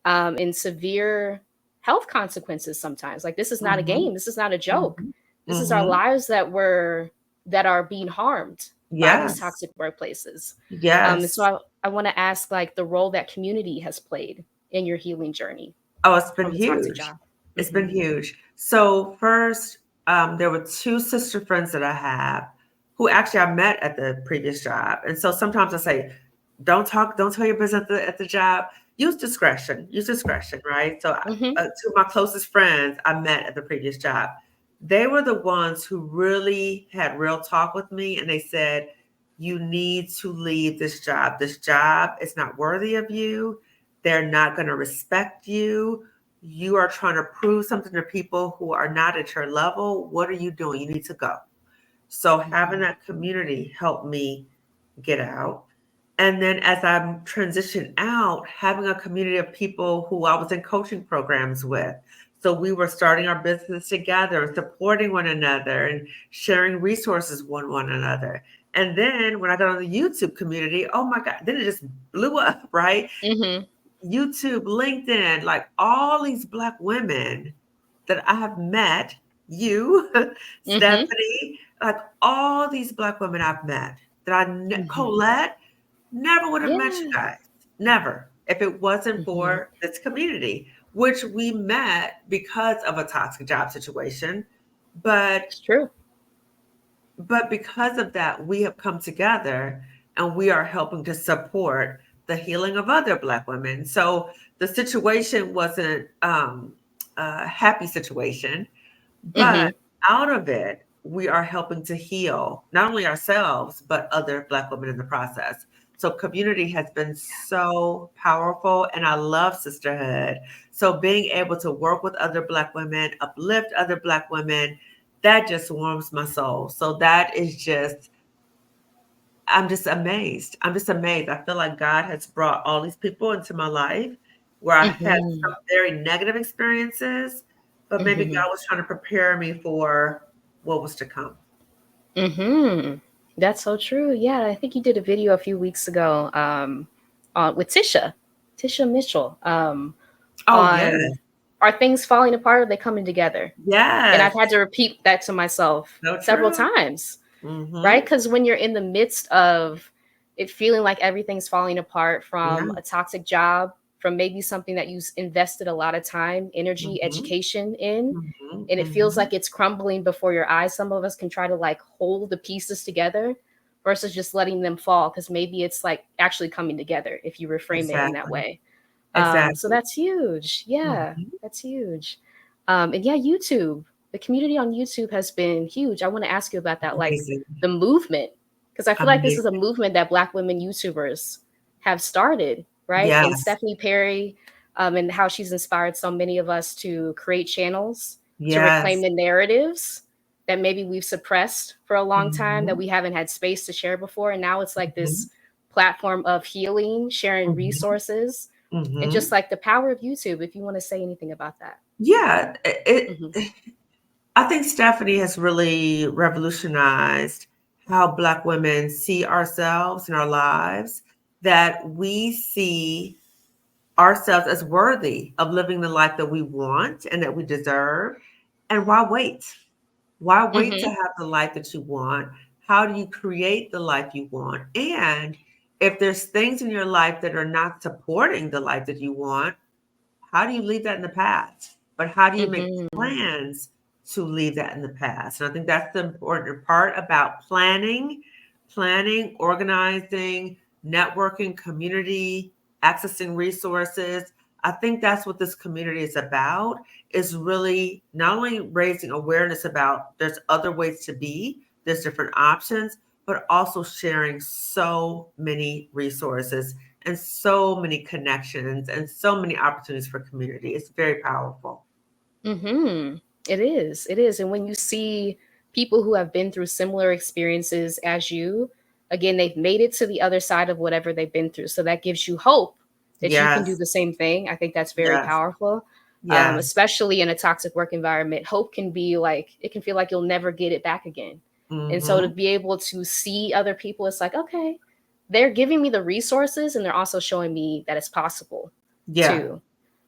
And severe health consequences sometimes. Like, this is not a Hmm. game. This is not a joke. Hmm. This is our Hmm. lives that are being harmed by these Yes. toxic workplaces. And so Yes. I want to ask like the role that community has played in your healing journey Oh, it's been from a toxic huge. job. It's been Hmm. huge. So first, there were two sister friends that I have who actually I met at the previous job. And so sometimes I say, don't tell your business at the job. Use discretion, right? So Hmm. two of my closest friends I met at the previous job. They were the ones who really had real talk with me, and they said, "You need to leave this job. This job is not worthy of you. They're not going to respect you. You are trying to prove something to people who are not at your level. What are you doing? You need to go." So having Hmm. that community helped me get out. And then as I transitioned out, having a community of people who I was in coaching programs with. So we were starting our business together and supporting one another and sharing resources one another. And then when I got on the YouTube community, oh my God, then it just blew up, right? Hmm. YouTube, LinkedIn, like all these Black women that I have met, you, Hmm. Stephanie, like all these Black women I've met that Hmm. Colette, never would have met you Yeah. guys. Never. If it wasn't Hmm. for this community, which we met because of a toxic job situation. But It's true. because of that, we have come together and we are helping to support the healing of other Black women. So the situation wasn't a happy situation, but Hmm. out of it, we are helping to heal not only ourselves, but other Black women in the process. So community has been so powerful, and I love sisterhood. So being able to work with other Black women, uplift other Black women, that just warms my soul. So that is just, I'm just amazed. I'm just amazed. I feel like God has brought all these people into my life where I had Hmm. some very negative experiences, but maybe Hmm. God was trying to prepare me for what was to come. Hmm. That's so true. Yeah, I think you did a video a few weeks ago with Tisha Mitchell, Oh, yes. on are things falling apart or are they coming together? And I've Yes. had to repeat that to myself So several true. times, right? Mm-hmm. Because when you're in the midst of it feeling like everything's falling apart Yeah. from a toxic job, from maybe something that you invested a lot of time, energy, Mhm. education in, Mhm. and it feels Mhm. like it's crumbling before your eyes. Some of us can try to like hold the pieces together versus just letting them fall, because maybe it's like actually coming together if you reframe it in that Exactly. way. So Exactly. that's huge. Yeah, Mhm. that's huge. And yeah, YouTube, the community on YouTube has been huge. I want to ask you about that, like Amazing. the movement, because I feel like this is a Amazing. movement that Black women YouTubers have started, right? And Yes. Stephanie Perry, and how she's inspired so many of us to create channels to reclaim Yes. the narratives that maybe we've suppressed for a long time, that Mhm. we haven't had space to share before. And now it's like this Mhm. platform of healing, sharing Mhm. resources, and just Mhm. like the power of YouTube, if you want to say anything about that. Yeah, Hmm. I think Stephanie has really revolutionized how Black women see ourselves and our lives, that we see ourselves as worthy of living the life that we want and that we deserve. And why wait? Why wait to Hmm. have the life that you want? How do you create the life you want? And if there's things in your life that are not supporting the life that you want, how do you leave that in the past? But how do you make Hmm. plans to leave that in the past? And I think that's the important part about planning, organizing, networking, community, accessing resources. I think that's what this community is about, is really not only raising awareness about there's other ways to be, there's different options, but also sharing so many resources and so many connections and so many opportunities for community. It's very powerful. Hmm. It is. It is. And when you see people who have been through similar experiences as you, again, they've made it to the other side of whatever they've been through. So that gives you hope that you can do Yes, the same thing. I think that's very yes, powerful, yes. especially in a toxic work environment. Hope can be like, it can feel like you'll never get it back again. And so to Mm-hmm. be able to see other people, it's like, okay, they're giving me the resources and they're also showing me that it's possible Yeah, too.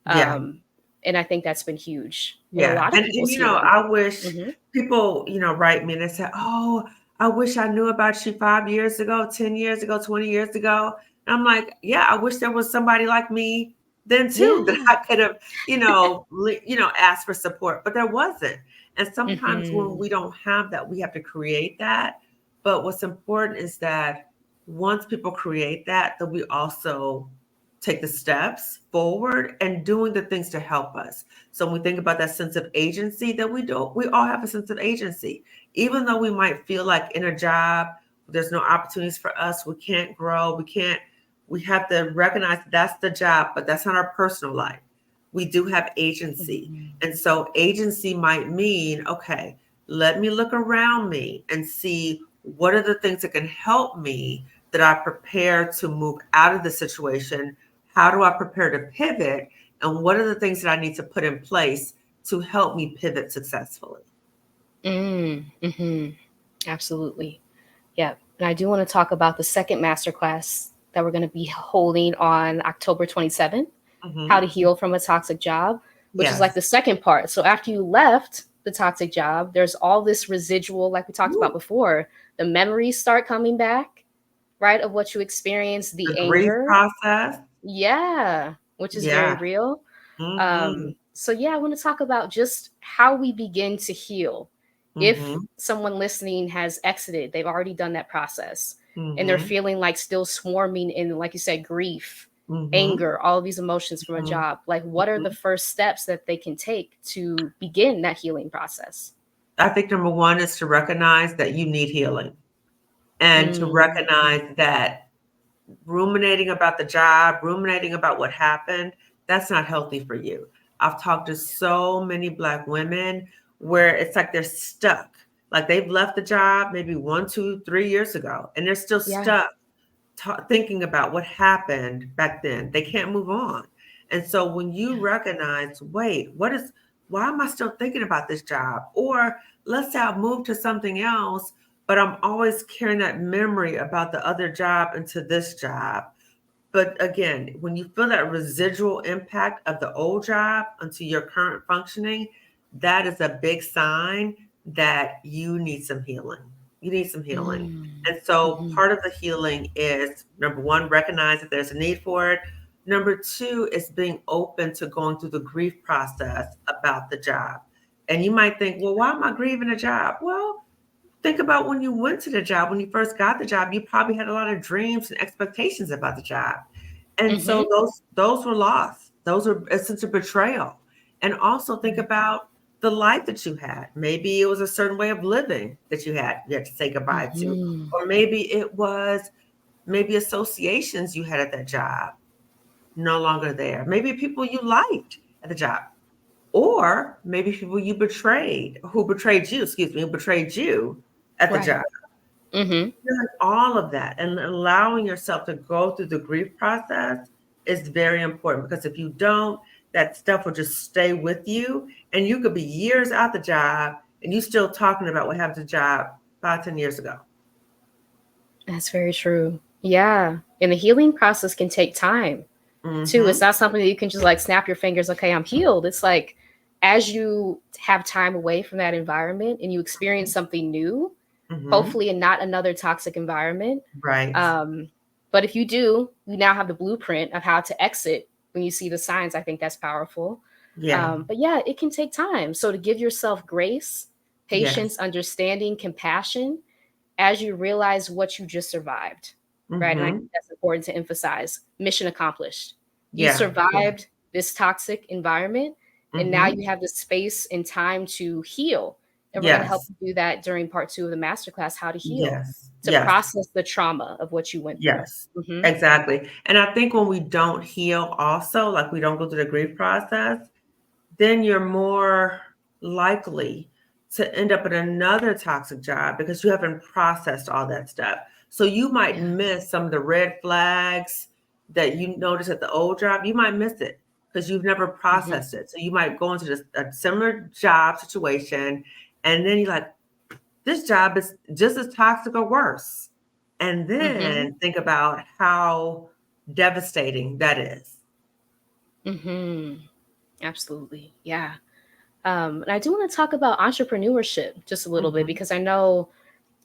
yeah. Um, and I think that's been huge in a Yeah, lot of people's you know, healing. I wish Hmm. people, write me and they say, "Oh, I wish I knew about you 5 years ago, 10 years ago, 20 years ago." And I'm like, "Yeah, I wish there was somebody like me then too that Yeah. I could have, asked for support, but there wasn't." And sometimes when Hmm. we don't have that, we have to create that. But what's important is that once people create that, that we also take the steps forward and doing the things to help us. So when we think about that sense of agency that we all have a sense of agency. Even though we might feel like in a job, there's no opportunities for us, we can't grow, we have to recognize that's the job, but that's not our personal life. We do have agency. Hmm. And so agency might mean, okay, let me look around me and see what are the things that can help me that I prepare to move out of the situation. How do I prepare to pivot? And what are the things that I need to put in place to help me pivot successfully? Hmm. Absolutely. Yeah. And I do want to talk about the second masterclass that we're going to be holding on October 27th, How to Hmm. Heal from a Toxic Job, which is like Yes. the second part. So after you left the toxic job, there's all this residual, like we talked about Woo. before. The memories start coming back, right, of what you experienced, The the grief anger. process. Yeah, which is very Yeah. real. Hmm. So yeah, I want to talk about just how we begin to heal. If Hmm. someone listening has exited, they've already done that process, and they're Hmm. feeling like still swarming in, like you said, grief, Hmm. anger, all of these emotions from a Hmm. job. Like, what are the first steps that they can take to begin that healing process? I think number one is to recognize that you need healing and to Mm-hmm. recognize that ruminating about the job, ruminating about what happened, that's not healthy for you. I've talked to so many Black women where it's like they're stuck. Like they've left the job maybe 1, 2, 3 years ago, and they're still Yeah. stuck thinking about what happened back then. They can't move on. And so when you Yeah. recognize, wait, why am I still thinking about this job? Or let's say I've moved to something else, but I'm always carrying that memory about the other job into this job. But again, when you feel that residual impact of the old job into your current functioning, that is a big sign that you need some healing. You need some healing. And so Mm-hmm. part of the healing is number one, recognize that there's a need for it. Number two is being open to going through the grief process about the job. And you might think, well, why am I grieving a job? Well, think about when you went to the job, when you first got the job, you probably had a lot of dreams and expectations about the job. And so Mm-hmm. those were lost. Those are a sense of betrayal. And also think about the life that you had. Maybe it was a certain way of living that you had to say goodbye to. Mm-hmm. Or maybe it was maybe associations you had at that job no longer there. Maybe people you liked at the job. Or maybe people you betrayed, who betrayed you, excuse me, who betrayed you at the Right. job. Mm-hmm. Doing all of that and allowing yourself to go through the grief process is very important, because if you don't, that stuff will just stay with you, and you could be years out the job and you still talking about what happened to the job 5, 10 years ago. That's very true. Yeah. And the healing process can take time too. It's Mm-hmm. not something that you can just like snap your fingers, okay, I'm healed. It's like as you have time away from that environment and you experience something new, Mm-hmm. hopefully, and not another toxic environment. Right. Um, but if you do, you now have the blueprint of how to exit when you see the signs. I think that's powerful. Yeah. But yeah, it can take time. So to give yourself grace, Yes. patience, understanding, compassion as you realize what you just survived, right? And I Mm-hmm. think that's important to emphasize. Mission accomplished. You Yeah. Yeah. survived this toxic environment, and now Mm-hmm. you have the space and time to heal. And we're going to help Yes. you do that during part 2 of the masterclass, how to heal, Yes. to Yes. process the trauma of what you went through. Yes, Hmm. exactly. And I think when we don't heal also, like we don't go through the grief process, then you're more likely to end up in another toxic job because you haven't processed all that stuff. So you might Yeah. miss some of the red flags that you noticed at the old job. You might miss it because you've never Hmm. processed it. So you might go into a similar job situation, and then you're like, this job is just as toxic or worse. And Hmm. then think about how devastating that is. Hmm. Absolutely. Yeah. And I do want to talk about entrepreneurship just a little bit Mhm, because I know,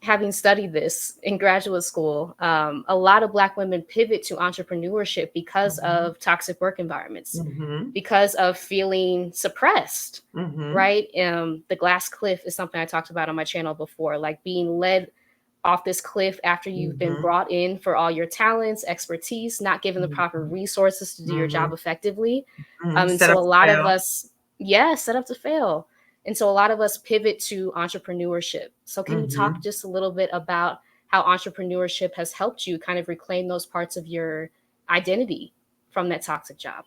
having studied this in graduate school, a lot of Black women pivot to entrepreneurship because mhm, of toxic work environments, mhm, because of feeling suppressed, mhm, right? The glass cliff is something I talked about on my channel before, like being led off this cliff after you've been mhm, brought in for all your talents, expertise, not given the proper mhm, resources to do your mhm, job effectively. mhm. And Set so up a to lot of fail. us, yeah, set up to fail. And so a lot of us pivot to entrepreneurship. So can you talk Mhm. just a little bit about how entrepreneurship has helped you kind of reclaim those parts of your identity from that toxic job?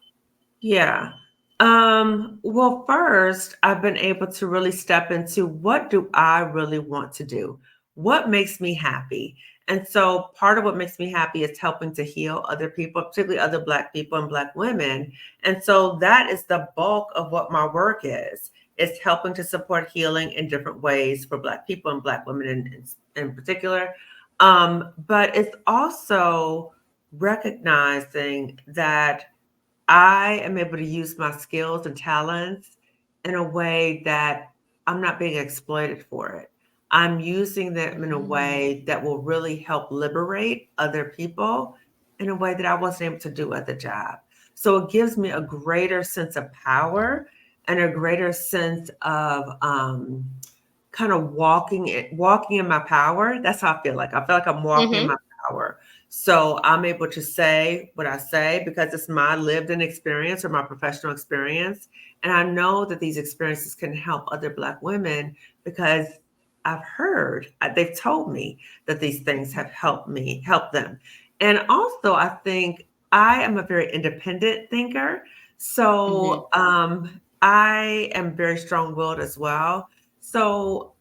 Yeah. Well, first, I've been able to really step into what do I really want to do? What makes me happy? And so part of what makes me happy is helping to heal other people, particularly other Black people and Black women. And so that is the bulk of what my work is. It's helping to support healing in different ways for Black people and Black women in particular. But it's also recognizing that I am able to use my skills and talents in a way that I'm not being exploited for it. I'm using them in a Mm. way that will really help liberate other people in a way that I wasn't able to do at the job. So it gives me a greater sense of power and a greater sense of kind of walking in my power. That's how I feel like. I feel like I'm walking in Mm-hmm. my power. So I'm able to say what I say because it's my lived in experience or my professional experience. And I know that these experiences can help other Black women because I've heard, they've told me that these things have helped them. And also, I think I am a very independent thinker. Mm-hmm. So I am very strong willed as well. So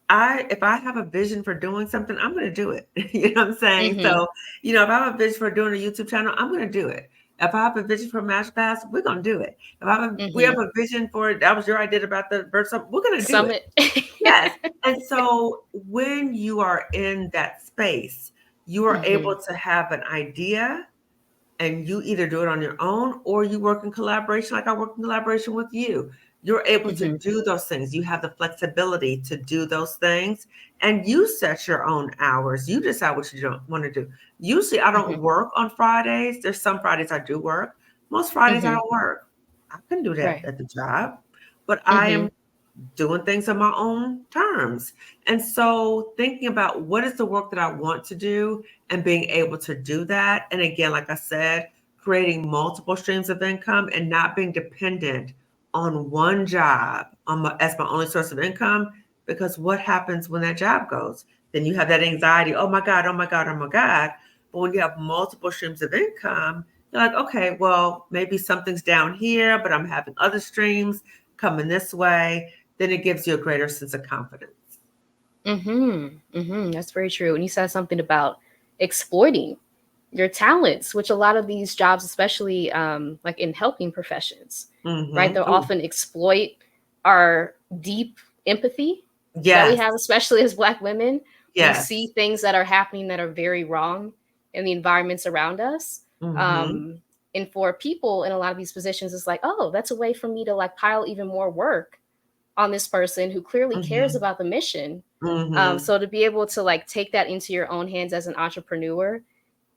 if I have a vision for doing something, I'm gonna do it. You know what I'm saying? Mm-hmm. So, if I have a vision for doing a YouTube channel, I'm gonna do it. If I have a vision for Masterclass, we're gonna do it. We Mm-hmm. have a vision for it. That was your idea about the bird summit, we're gonna do it. Summit. Yes. And so when you are in that space, you are Mm-hmm. able to have an idea and you either do it on your own or you work in collaboration, like I work in collaboration with you. You're able to Mhm. do those things. You have the flexibility to do those things, and you set your own hours. You decide what you don't want to do. Usually, I don't Mhm. work on Fridays. There's some Fridays I do work. Most Fridays I Mhm. don't work. I can do that Right. at the job, but I am Mhm. doing things on my own terms. And so thinking about what is the work that I want to do and being able to do that. And again, like I said, creating multiple streams of income and not being dependent on one job as my only source of income. Because what happens when that job goes? Then you have that anxiety. Oh my God, oh my God, oh my God. But when you have multiple streams of income, you're like, okay, well, maybe something's down here, but I'm having other streams coming this way, then it gives you a greater sense of confidence. Mhm. Mhm. That's very true. And you said something about exploiting your talents, which a lot of these jobs, especially like in helping professions, right? Mm-hmm. They'll Oh, often exploit our deep empathy that we yes, have, especially as Black women. We see yes. things that are happening that are very wrong in the environments around us. Mm-hmm. Um, and for people in a lot of these positions, it's like, oh, that's a way for me to like pile even more work on this person who clearly cares Mm-hmm. about the mission. Mm-hmm. So to be able to like take that into your own hands as an entrepreneur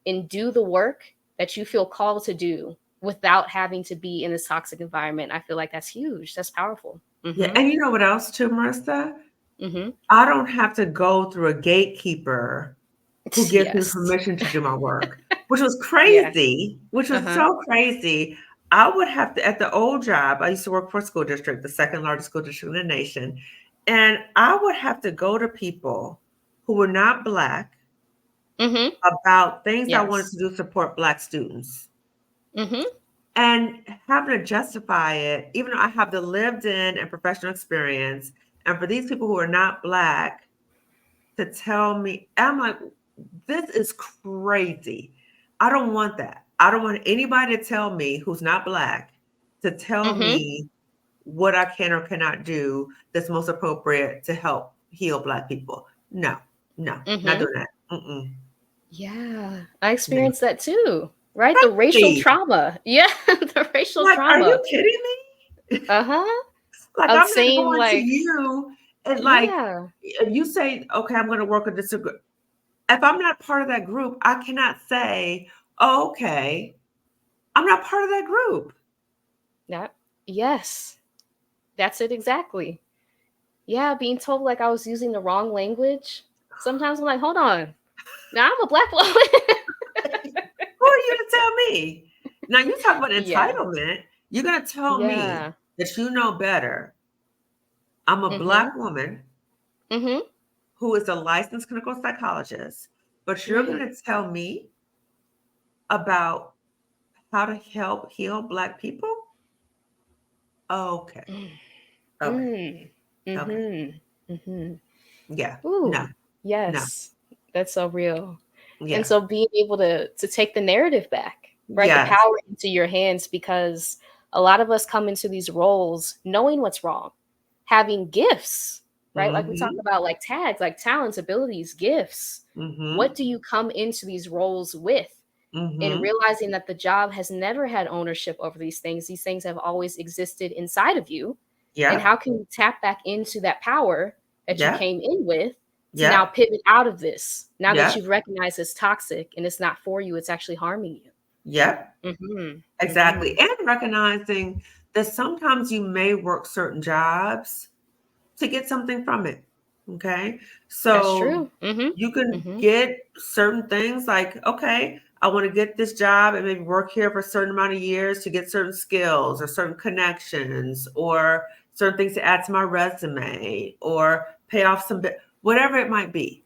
and do the work that you feel called to do without having to be in this toxic environment, I feel like that's huge. That's powerful. Yeah, Mm-hmm. and you know what else too, Marissa? Mm-hmm. I don't have to go through a gatekeeper who gives me Yes. permission to do my work, which was Yeah. crazy, which was Uh-huh. so crazy. I would have to, at the old job, I used to work for a school district, the second largest school district in the nation. And I would have to go to people who were not Black Mm-hmm. about things I wanted Yes. to do to support Black students Mm-hmm. and having to justify it, even though I have the lived in and professional experience. And for these people who are not Black to tell me, I'm like, this is crazy. I don't want that. I don't want anybody to tell me who's not Black to tell Mm-hmm. me what I can or cannot do that's most appropriate to help heal Black people. No, no, not Mm-hmm. doing that. Mm-mm, Yeah. I no. experienced that too. Right? The racial Crazy. trauma. Yeah. The racial Like, are you trauma. kidding me? Uh-huh. Like, Of I'm not saying going to like, you and like, yeah. if you say, okay, I'm going to work with this group. If I'm not part of that group, I cannot say, oh, okay, I'm not part of that group. That yes. That's it exactly. Yeah, being told like I was using the wrong language. Sometimes I'm like, hold on. Now I'm a Black woman. Who are you to tell me? Now you talk about Yeah. entitlement. You're going to tell me Yeah. that you know better. I'm a Mhm. Black woman Mhm. who is a licensed clinical psychologist, but you're going Right. to tell me about how to help heal Black people? Okay. Mm. Okay. Mm. Okay. Mhm. Mhm. Yeah. No. Ooh. No. Yes. That's so real. And Yeah. so being able to take the narrative back, right? The Yes. power into your hands because a lot of us come into these roles knowing what's wrong, having gifts, right? Like we talked Mhm. about like tags, like talents, abilities, gifts. What Mhm. do you come into these roles with? And Mhm. realizing that the job has never had ownership over these things. These things have always existed inside of you. And how Yep. can you tap back into that power that you Yep. came in with to now Yep. pivot out of this? Now that Yep. you've recognized it's toxic and it's not for you, it's actually harming Yep. you. Mm-hmm. Mm-hmm. Exactly. And recognizing that sometimes you may work certain jobs to get something from it. Okay. That's So true. Mm-hmm. you can Mm-hmm. get certain things like, okay, I want to get this job and maybe work here for a certain amount of years to get certain skills or certain connections or certain things to add to my resume or pay off some bit, whatever it might be.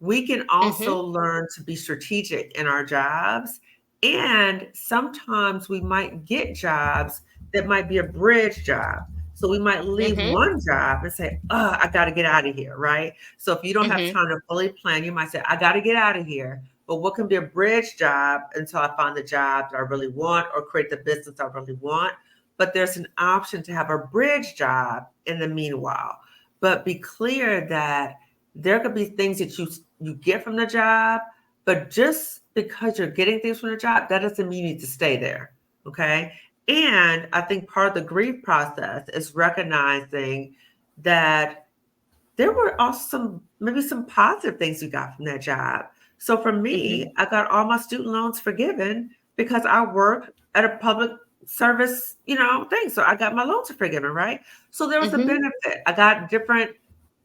We can Mm-hmm. also learn to be strategic in our jobs. And sometimes we might get jobs that might be a bridge job. So we might leave Mm-hmm. one job and say, oh, I got to get out of here, right? So if you don't have Mm-hmm. time to fully plan, you might say, I got to get out of here. But what can be a bridge job until I find the job that I really want or create the business I really want? But there's an option to have a bridge job in the meanwhile. But be clear that there could be things that you get from the job, but just because you're getting things from the job, that doesn't mean you need to stay there. Okay. And I think part of the grief process is recognizing that there were also maybe some positive things you got from that job. So for Mm-hmm. me, I got all my student loans forgiven because I work at a public service, thing. So I got my loans forgiven, right? So there was a Mm-hmm. benefit. I got different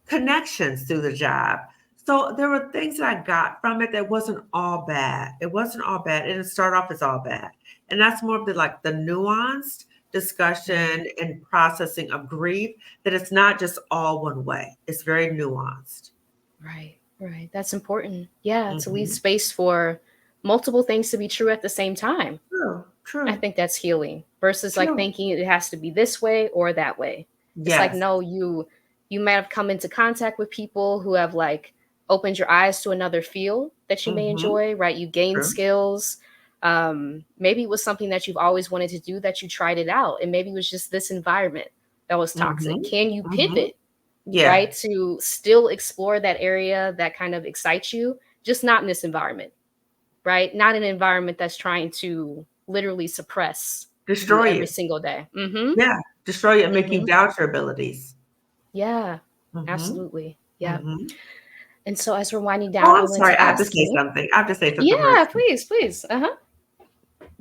connections through the job. So there were things that I got from it that wasn't all bad. It wasn't all bad. It didn't start off as all bad. And that's more of the nuanced Right. discussion and processing of grief, that it's not just all one way. It's very nuanced. Right. Right. That's important. Yeah, to leave Hmm. space for multiple things to be true at the same time. True, I true, think that's healing versus like true. thinking it has to be this way or that way. It's like Yes. no, you might have come into contact with people who have like opened your eyes to another field that you may Hmm. enjoy, right? You gained True. skills. Maybe it was something that you've always wanted to do that you tried it out, and maybe it was just this environment that was toxic. Hmm. Can you Hmm. pivot, Yeah. right, to still explore that area that kind of excites you, just not in this environment, right? Not an environment that's trying to literally suppress you Destroy every you. single day. Mm-hmm. Yeah. Destroy you and make you Mm-hmm. doubt your abilities. Yeah, Hmm. absolutely. Yeah. Hmm. And so as we're winding Oh, down, I I'm wanted sorry. to I have to ask say you. something. I have to say something, Yeah, Marissa. please, please. Uh-huh.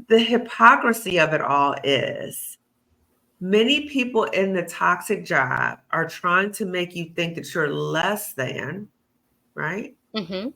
The hypocrisy of it all is many people in the toxic job are trying to make you think that you're less than, right? Mm-hmm.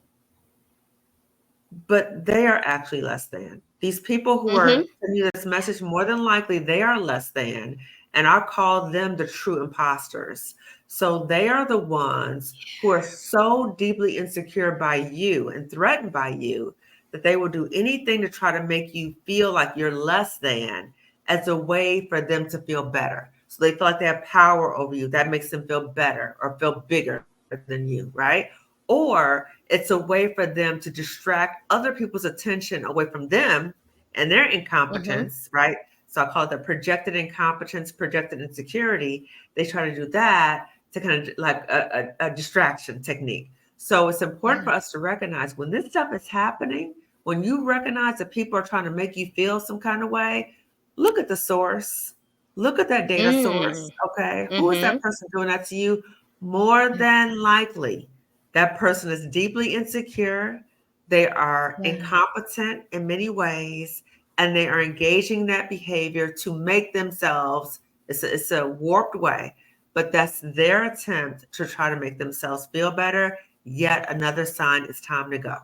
But they are actually less than. These people who Mm-hmm. are sending you this message, more than likely, they are less than. And I call them the true imposters. So they are the ones who are so deeply insecure by you and threatened by you that they will do anything to try to make you feel like you're less than, as a way for them to feel better. So they feel like they have power over you. That makes them feel better or feel bigger than you, right? Or it's a way for them to distract other people's attention away from them and their Mm-hmm. incompetence, right? So I call it the projected incompetence, projected insecurity. They try to do that to kind of like a distraction technique. So it's important Yeah. for us to recognize when this stuff is happening, when you recognize that people are trying to make you feel some kind of way, look at the source. Look at that data source. Mm. Okay. Who is Mm-hmm. that person doing that to you? More Yeah. than likely, that person is deeply insecure. They are Yeah. incompetent in many ways, and they are engaging that behavior to make themselves, it's a warped way, but that's their attempt to try to make themselves feel better. Yet another sign it's time to go.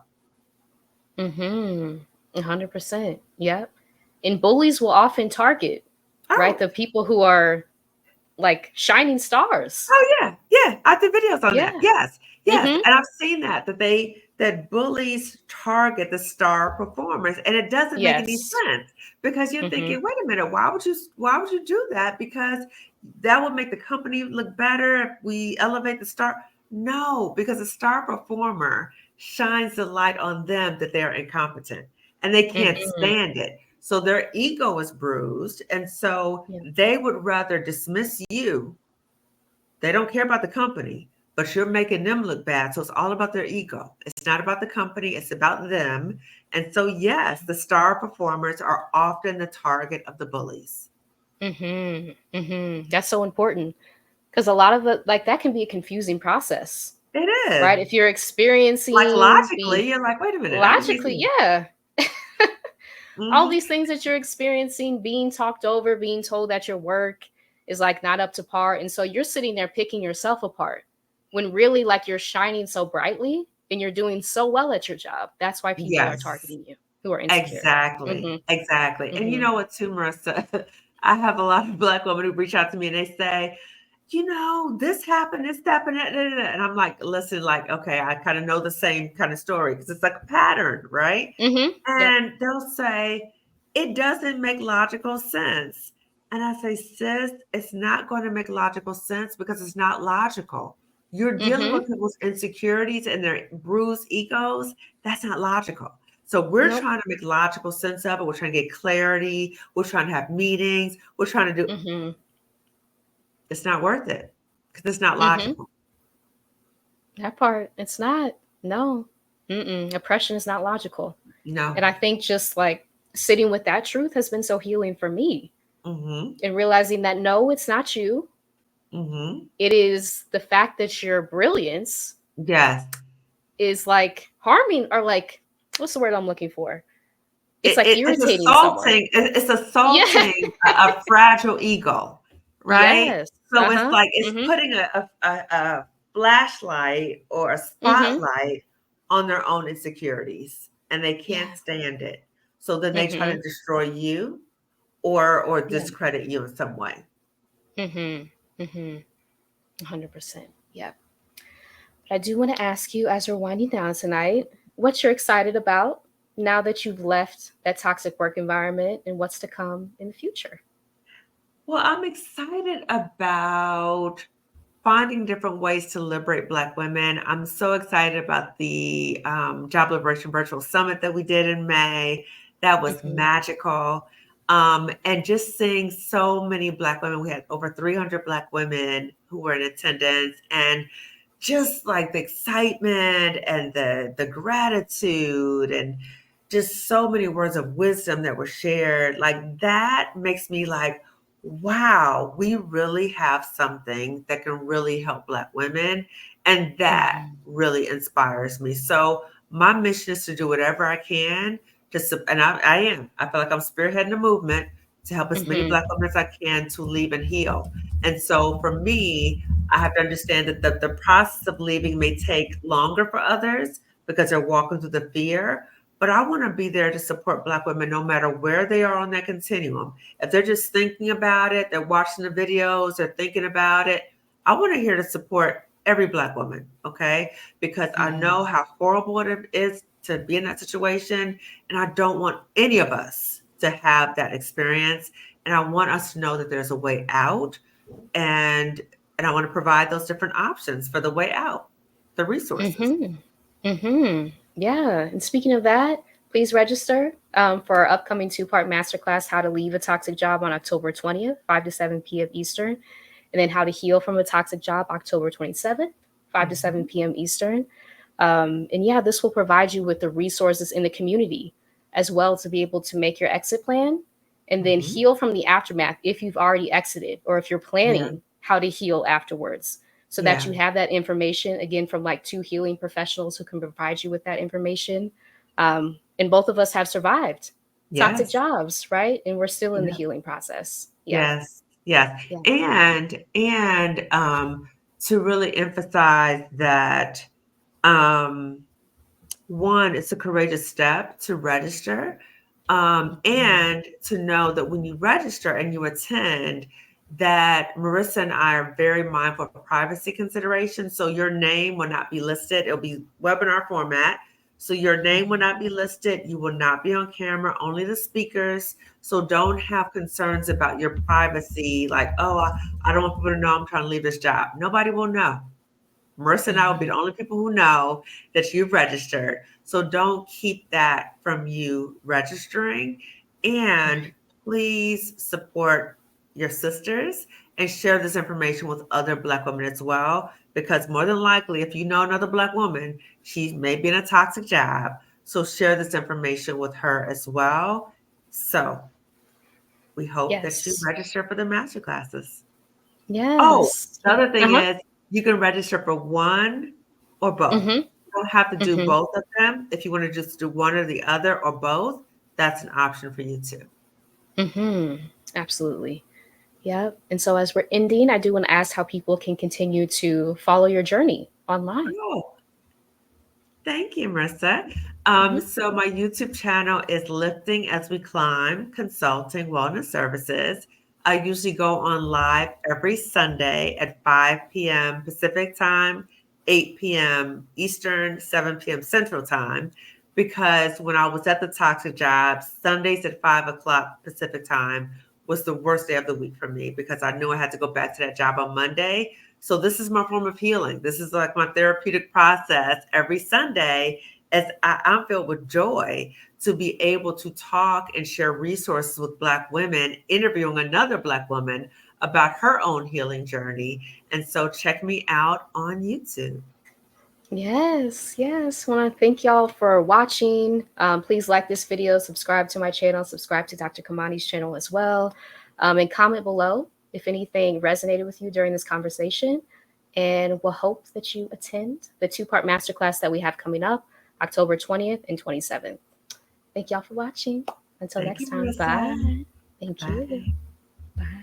Mm-hmm. 100%. Yep. And bullies will often target, right, Oh, the people who are like shining stars. oh yeah, yeah. I did videos on that. Yeah. Yes, yes. Mm-hmm. And I've seen that bullies target the star performers, and it doesn't make any Yes. sense because you're Mm-hmm. thinking, wait a minute, why would you do that? Because that would make the company look better if we elevate the star. No, because the star performer shines the light on them that they're incompetent and they can't Mm-hmm. stand it. So their ego is bruised. And so Yeah. they would rather dismiss you. They don't care about the company, but you're making them look bad. So it's all about their ego. It's not about the company, it's about them. And so, yes, the star performers are often the target of the bullies. Mm-hmm. Mm-hmm. That's so important because a lot of the like that can be a confusing process, It right? is. If you're Like experiencing being logically, you're like, wait a minute, that don't make logically, sense. yeah, all Hmm. these things that you're experiencing, being talked over, being told that your work is like not up to par, and so you're sitting there picking yourself apart when really like you're shining so brightly and you're doing so well at your job. That's why people are Yes, targeting you who are insecure. exactly. Mm-hmm. Exactly. And you Mm-hmm. know what, too, Marissa? I have a lot of Black women who reach out to me and they say, this happened, this happened, da, da, da, and I'm like, listen, like, okay, I kind of know the same kind of story because it's like a pattern, right? Mm-hmm. Yep. And they'll say, it doesn't make logical sense. And I say, sis, it's not going to make logical sense because it's not logical. You're dealing Mm-hmm. with people's insecurities and their bruised egos. That's not logical. So we're Nope. trying to make logical sense of it. We're trying to get clarity. We're trying to have meetings. We're trying to do, Mm-hmm. it's not worth it because it's not Mm-hmm. logical. That part, it's not. No. Mm-mm. Oppression is not logical. No. And I think just like sitting with that truth has been so healing for me. Mm-hmm. and realizing that no, it's not you. Mm-hmm. It is the fact that your brilliance Yes. is like harming, or like, what's the word I'm looking for? It's like It's irritating someone. assaulting. It's Yeah. assaulting a fragile ego, right? Yes. So it's Uh-huh. like it's Mhm. putting a flashlight or a Mhm. spotlight on their own insecurities, and they can't Yeah. stand it. So then they try to Mhm. destroy you or Yeah. discredit you in some way. Mhm. Mhm. 100%. Yeah. But I do want to ask you, as we're winding down tonight, what you're excited about now that you've left that toxic work environment, and what's to come in the future. Well, I'm excited about finding different ways to liberate Black women. I'm so excited about the Job Liberation Virtual Summit that we did in May. That was Mhm. magical. And just seeing so many Black women, we had over 300 Black women who were in attendance, and just like the excitement and the gratitude and just so many words of wisdom that were shared, like that makes me like, wow, we really have something that can really help Black women. And that Mhm. really inspires me. So my mission is to do whatever I can to, and I am. I feel like I'm spearheading a movement to help as many Mhm. Black women as I can to leave and heal. And so for me, I have to understand that the process of leaving may take longer for others because they're walking through the fear. But I want to be there to support Black women no matter where they are on that continuum. If they're just thinking about it, they're watching the videos, they're thinking about it, I want to hear to support every Black woman, okay? Because I Mhm. know how horrible it is to be in that situation. And I don't want any of us to have that experience. And I want us to know that there's a way out. And I want to provide those different options for the way out, the resources. Mhm. Mhm. Yeah. And speaking of that, please register for our upcoming two-part masterclass, How to Leave a Toxic Job, on October 20th, 5 to 7 p.m. Eastern, and then How to Heal from a Toxic Job, October 27th, 5 to 7 Mhm. p.m. Eastern. And yeah, this will provide you with the resources in the community as well to be able to make your exit plan and then Mhm. heal from the aftermath if you've already exited, or if you're Yeah. planning how to heal afterwards, so that Yeah. you have that information again from like two healing professionals who can provide you with that information. And both of us have survived toxic Yes. jobs, right? And we're still in the Yeah. healing process. Yeah. Yes. Yes. Yeah. And to really emphasize that um one, it's a courageous step to register, Mhm. and to know that when you register and you attend, that Marissa and I are very mindful of privacy considerations. So your name will not be listed. It'll be webinar format. So your name will Mhm. not be listed. You will not be on camera, only the speakers. So don't have concerns about your privacy, like, oh, I don't want people to know I'm trying to leave this job. Nobody will know. Marissa and I will be the Mhm. only people who know that you've registered. So don't keep that from you registering. And Mhm. please support your sisters and share this information with other Black women as well. Because more than likely, if you know another Black woman, she may be in a toxic job. So share this information with her as well. So we hope that you Yes. register for the master classes. Oh, Yes. the other thing Uh-huh. is you can register for one or both. Mhm. You don't have to do Mhm. both of them. If you want to just do one or the other or both, that's an option for you too. Mhm. Absolutely. Yeah. And so as we're ending, I do want to ask how people can continue to follow your journey online. Oh, thank you, Marissa. Mhm. So my YouTube channel is Lifting as We Climb Consulting Wellness Services. I usually go on live every Sunday at 5 p.m. Pacific time, 8 p.m. Eastern, 7 p.m. Central time. Because when I was at the toxic job, Sundays at 5 o'clock Pacific time was the worst day of the week for me because I knew I had to go back to that job on Monday. So this is my form of healing. This is like my therapeutic process every Sunday as I'm filled with joy to be able to talk and share resources with Black women, interviewing another Black woman about her own healing journey. And so check me out on YouTube. Yes, yes. Want to thank y'all for watching. Please like this video, subscribe to my channel, subscribe to Dr. Kimani's channel as well. And comment below if anything resonated with you during this conversation. And we'll hope that you attend the two-part masterclass that we have coming up October 20th and 27th. Thank y'all for watching. Until Thank next you, time, Marissa. bye. Thank you. Bye. Bye.